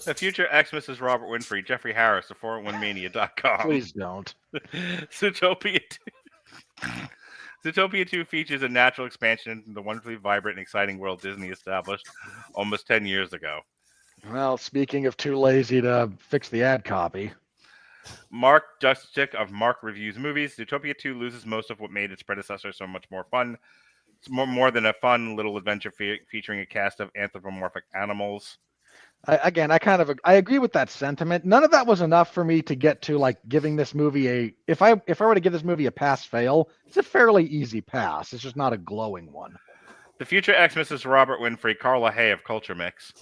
The future Xmas is Robert Winfrey, Jeffrey Harris of 401mania.com. Please don't. Zootopia 2. Zootopia 2 features a natural expansion into the wonderfully vibrant and exciting world Disney established almost 10 years ago. Well, speaking of too lazy to fix the ad copy. Mark Justick of Mark Reviews Movies, Zootopia 2 loses most of what made its predecessor so much more fun. It's more than a fun little adventure featuring a cast of anthropomorphic animals. I agree with that sentiment. None of that was enough for me to get to like giving this movie a... If I were to give this movie a pass-fail, it's a fairly easy pass. It's just not a glowing one. The future Xmas is Robert Winfrey, Carla Hay of Culture Mix.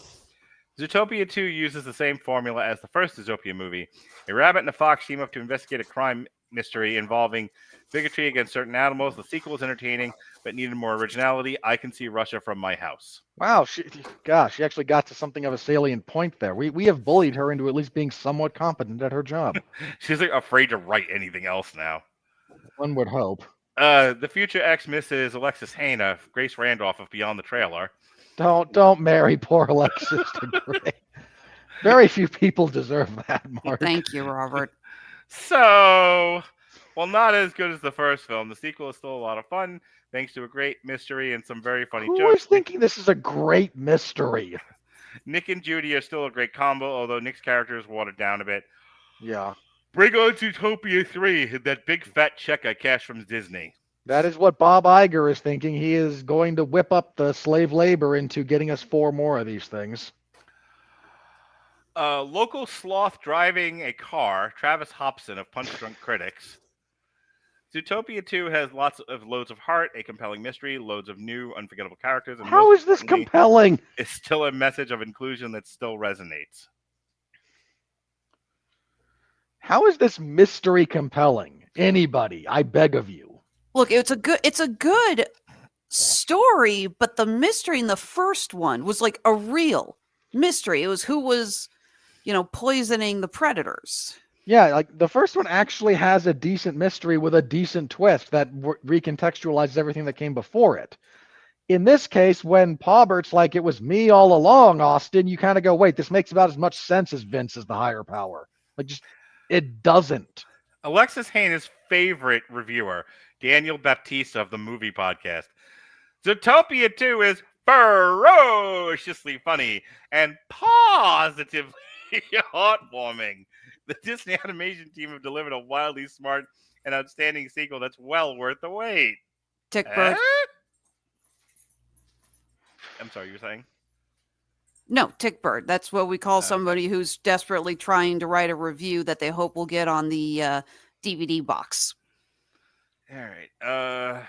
Zootopia 2 uses the same formula as the first Zootopia movie. A rabbit and a fox team up to investigate a crime mystery involving bigotry against certain animals. The sequel is entertaining, but needed more originality. I Can See Russia from My House. Wow, she actually got to something of a salient point there. We have bullied her into at least being somewhat competent at her job. She's like afraid to write anything else now. One would hope. The future Xmas is Alexis Hayne of Grace Randolph of Beyond the Trailer. Don't marry poor Alexis to Gray. Very few people deserve that, Mark. Thank you, Robert. So, while not as good as the first film, the sequel is still a lot of fun, thanks to a great mystery and some very funny Who jokes. is thinking this is a great mystery? Nick and Judy are still a great combo, although Nick's character is watered down a bit. Yeah. Bring on Zootopia 3, that big fat check I cashed from Disney. That is what Bob Iger is thinking. He is going to whip up the slave labor into getting us 4 more of these things. Local sloth driving a car, Travis Hobson of Punch Drunk Critics. Zootopia 2 has loads of heart, a compelling mystery, loads of new, unforgettable characters. And how is this compelling? It's still a message of inclusion that still resonates. How is this mystery compelling? Anybody, I beg of you. Look, it's a good story, but the mystery in the first one was like a real mystery. It was who was, poisoning the predators. Yeah, like the first one actually has a decent mystery with a decent twist that recontextualizes everything that came before it. In this case, when Paubert's like, it was me all along, Austin, you kind of go, wait, this makes about as much sense as Vince is the higher power. Like, just, it doesn't. Alexis Hayne's favorite reviewer, Daniel Baptista of the Movie Podcast. Zootopia 2 is ferociously funny and positively heartwarming. The Disney Animation team have delivered a wildly smart and outstanding sequel that's well worth the wait. Tickbird. I'm sorry, you were saying? No, Tickbird. That's what we call somebody who's desperately trying to write a review that they hope will get on the DVD box. All right.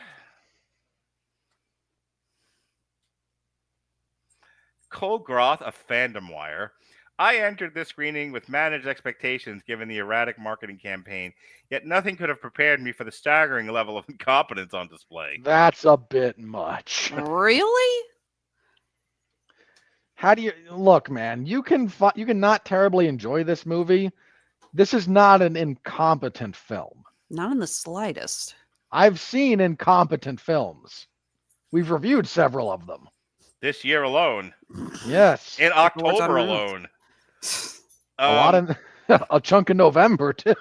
Cole Groth of Fandom Wire. I entered this screening with managed expectations given the erratic marketing campaign, yet nothing could have prepared me for the staggering level of incompetence on display. That's a bit much. Really? How do you look, man? You can not terribly enjoy this movie. This is not an incompetent film. Not in the slightest. I've seen incompetent films. We've reviewed several of them. This year alone. Yes. In October alone. A lot in a chunk of November too.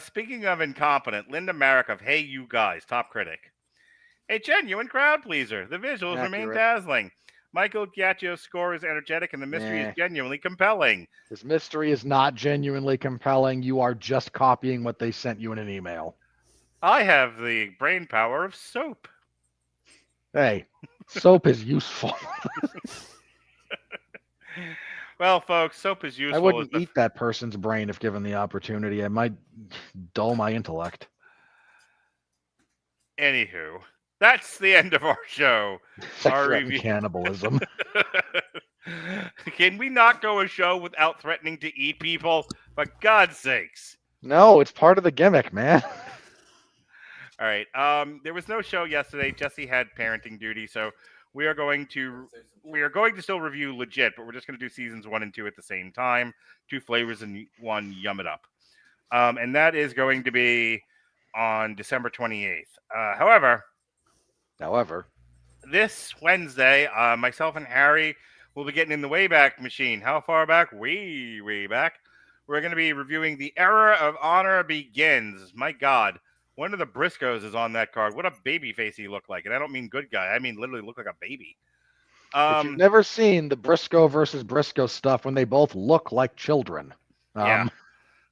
Speaking of incompetent, Linda Merrick of Hey You Guys, top critic. A genuine crowd pleaser. The visuals remain dazzling. Michael Giacchio's score is energetic and the mystery Nah. is genuinely compelling. This mystery is not genuinely compelling. You are just copying what they sent you in an email. I have the brain power of soap. Hey, soap is useful. Well, folks, soap is useful. I wouldn't eat that person's brain if given the opportunity. It might dull my intellect. Anywho, that's the end of our show. It's like Our threatened review- cannibalism. Can we not go a show without threatening to eat people? For God's sakes. No, it's part of the gimmick, man. All right. There was no show yesterday. Jesse had parenting duty, so we are going to still review Legit, but we're just going to do seasons 1 and 2 at the same time. 2 flavors in one, yum it up. And that is going to be on December 28th. However, this Wednesday, myself and Harry will be getting in the Wayback Machine. How far back? Way back. We're going to be reviewing The Era of Honor Begins. My God. One of the Briscoes is on that card. What a baby face he looked like. And I don't mean good guy. I mean literally look like a baby. If you've never seen the Briscoe versus Briscoe stuff when they both look like children. Yeah.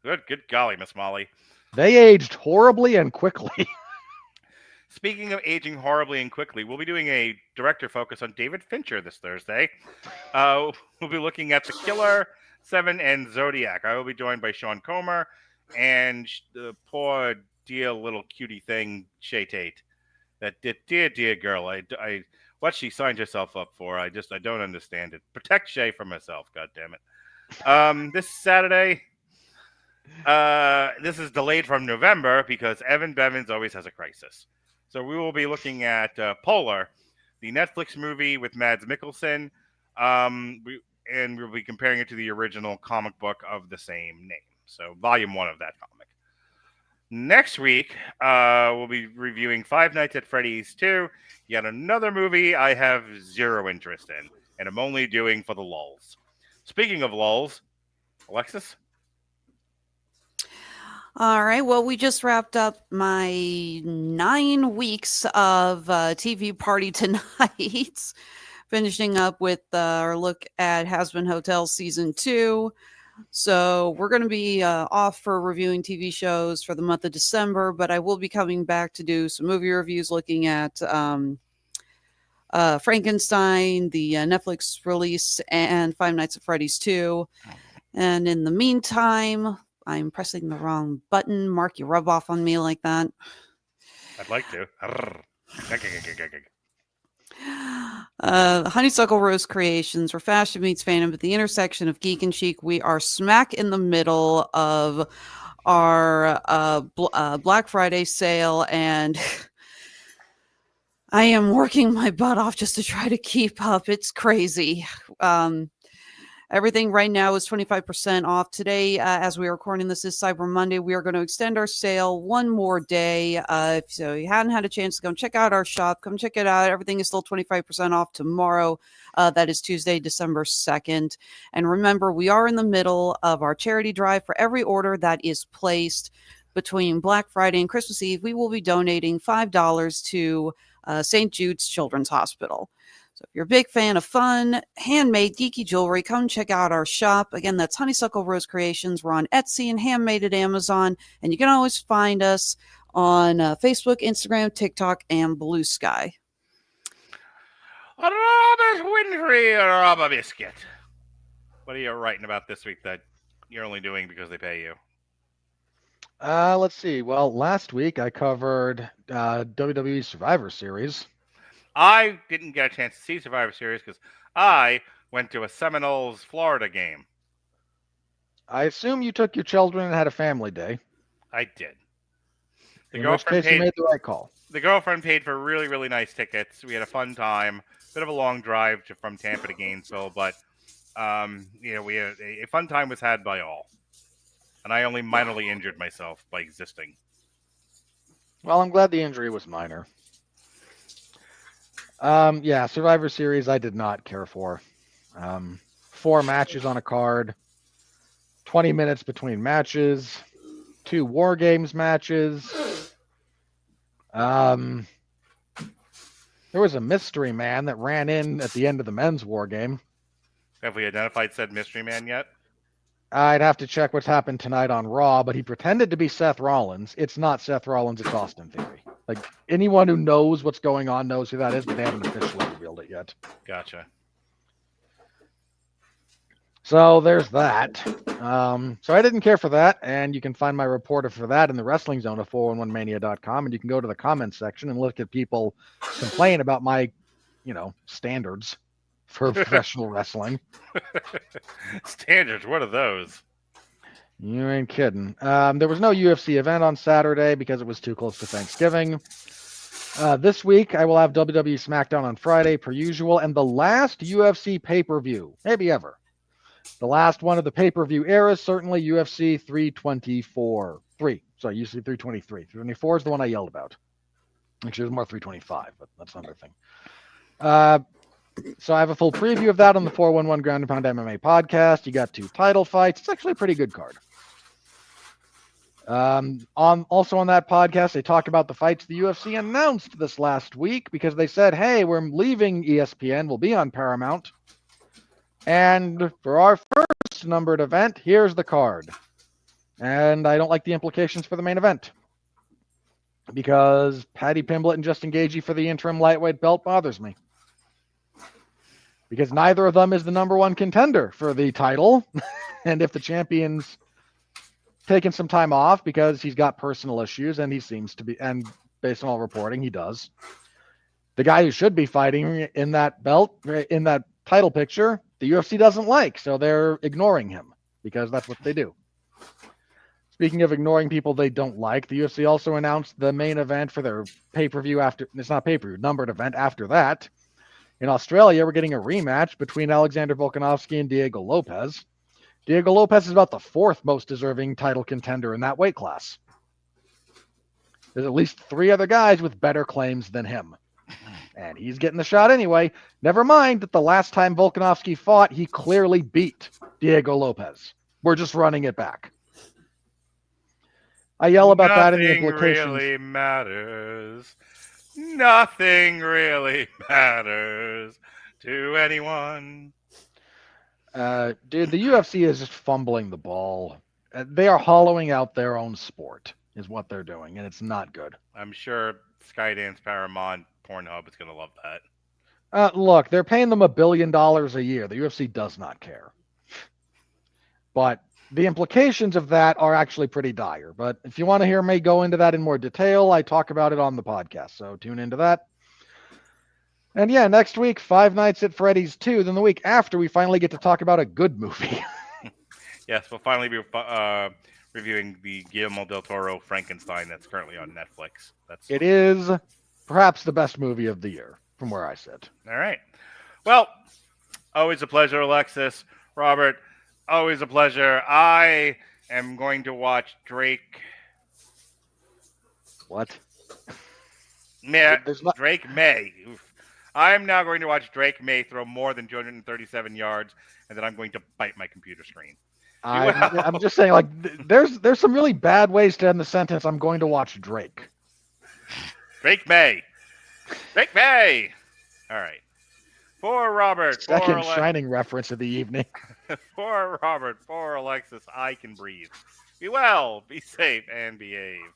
Good golly, Miss Molly. They aged horribly and quickly. Speaking of aging horribly and quickly, we'll be doing a director focus on David Fincher this Thursday. We'll be looking at The Killer, Seven, and Zodiac. I will be joined by Sean Comer and the poor dear little cutie thing, Shay Tate. That dear girl. I what she signed herself up for. I don't understand it. Protect Shay from herself. God damn it. This Saturday. This is delayed from November because Evan Bevins always has a crisis. So we will be looking at Polar, the Netflix movie with Mads Mikkelsen, and we'll be comparing it to the original comic book of the same name. So volume 1 of that comic. Next week, we'll be reviewing Five Nights at Freddy's 2, yet another movie I have zero interest in, and I'm only doing for the lulz. Speaking of lulz, Alexis? All right. Well, we just wrapped up my 9 weeks of TV party tonight, finishing up with our look at Has-Been Hotel Season 2. So we're going to be off for reviewing TV shows for the month of December, but I will be coming back to do some movie reviews looking at Frankenstein, the Netflix release, and Five Nights at Freddy's 2. And in the meantime, I'm pressing the wrong button. Mark, you rub off on me like that. I'd like to. Honeysuckle Rose Creations, where fashion meets fandom at the intersection of geek and chic. We are smack in the middle of our Black Friday sale, and I am working my butt off just to try to keep up. It's crazy. Everything right now is 25% off. Today, as we are recording, this is Cyber Monday. We are going to extend our sale one more day. So you hadn't had a chance to go and check out our shop, come check it out. Everything is still 25% off tomorrow. That is Tuesday, December 2nd. And remember, we are in the middle of our charity drive. For every order that is placed between Black Friday and Christmas Eve, we will be donating $5 to St. Jude's Children's Hospital. So if you're a big fan of fun, handmade, geeky jewelry, come check out our shop. Again, that's Honeysuckle Rose Creations. We're on Etsy and Handmade at Amazon. And you can always find us on Facebook, Instagram, TikTok, and Blue Sky. Robert Winfrey, Robert Biscuit. What are you writing about this week that you're only doing because they pay you? Let's see. Well, last week I covered WWE Survivor Series. I didn't get a chance to see Survivor Series because I went to a Seminoles, Florida game. I assume you took your children and had a family day. I did. In which case you made the right call. The girlfriend paid for really, really nice tickets. We had a fun time. Bit of a long drive from Tampa to Gainesville, but we had a fun time was had by all. And I only minorly injured myself by existing. Well, I'm glad the injury was minor. Survivor Series I did not care for. 4 matches on a card, 20 minutes between matches, 2 War Games matches. There was a mystery man that ran in at the end of the men's war game. Have we identified said mystery man yet? I'd have to check what's happened tonight on Raw, but he pretended to be Seth Rollins. It's not Seth Rollins, it's Austin Theory. Like, anyone who knows what's going on knows who that is, but they haven't officially revealed it yet. Gotcha. So there's that. So I didn't care for that, and you can find my reporter for that in the Wrestling Zone at 411mania.com, and you can go to the comments section and look at people complain about my, standards for professional wrestling. Standards, what are those? You ain't kidding. There was no UFC event on Saturday because it was too close to Thanksgiving. This week, I will have WWE SmackDown on Friday, per usual, and the last UFC pay-per-view, maybe ever. The last one of the pay-per-view era is certainly UFC 324. UFC 323. 324 is the one I yelled about. Actually, there's more 325, but that's another thing. So I have a full preview of that on the 411 Ground and Pound MMA podcast. You got 2 title fights. It's actually a pretty good card. Also on that podcast, they talk about the fights the UFC announced this last week because they said, hey, we're leaving ESPN. We'll be on Paramount. And for our first numbered event, here's the card. And I don't like the implications for the main event because Paddy Pimblett and Justin Gaethje for the interim lightweight belt bothers me. Because neither of them is the number 1 contender for the title. And if the champion's taking some time off because he's got personal issues, and he seems to be, and based on all reporting, he does. The guy who should be fighting in that belt, in that title picture, the UFC doesn't like, so they're ignoring him because that's what they do. Speaking of ignoring people they don't like, the UFC also announced the main event for their pay-per-view after, it's not pay-per-view, numbered event after that. In Australia, we're getting a rematch between Alexander Volkanovski and Diego Lopez. Diego Lopez is about the 4th most deserving title contender in that weight class. There's at least 3 other guys with better claims than him. And he's getting the shot anyway. Never mind that the last time Volkanovski fought, he clearly beat Diego Lopez. We're just running it back. I yell about that in the implications. Nothing really matters. Nothing really matters to anyone. Dude, the UFC is just fumbling the ball. They are hollowing out their own sport, is what they're doing, and it's not good. I'm sure Skydance, Paramount, Pornhub is going to love that. Look, they're paying them $1 billion a year. The UFC does not care. But the implications of that are actually pretty dire. But if you want to hear me go into that in more detail, I talk about it on the podcast. So tune into that. And yeah, next week, 5 Nights at Freddy's 2. Then the week after, we finally get to talk about a good movie. Yes, we'll finally be reviewing the Guillermo del Toro Frankenstein that's currently on Netflix. It is perhaps the best movie of the year, from where I sit. All right. Well, always a pleasure, Alexis. Robert, always a pleasure. I am going to watch Drake. What? Drake May. Oof. I'm now going to watch Drake May throw more than 237 yards, and then I'm going to bite my computer screen. I'm just saying, like, there's some really bad ways to end the sentence. I'm going to watch Drake. Drake May. Drake May. All right. For Robert. Second Shining reference of the evening. For Robert. For Alexis. I can breathe. Be well. Be safe. And behave.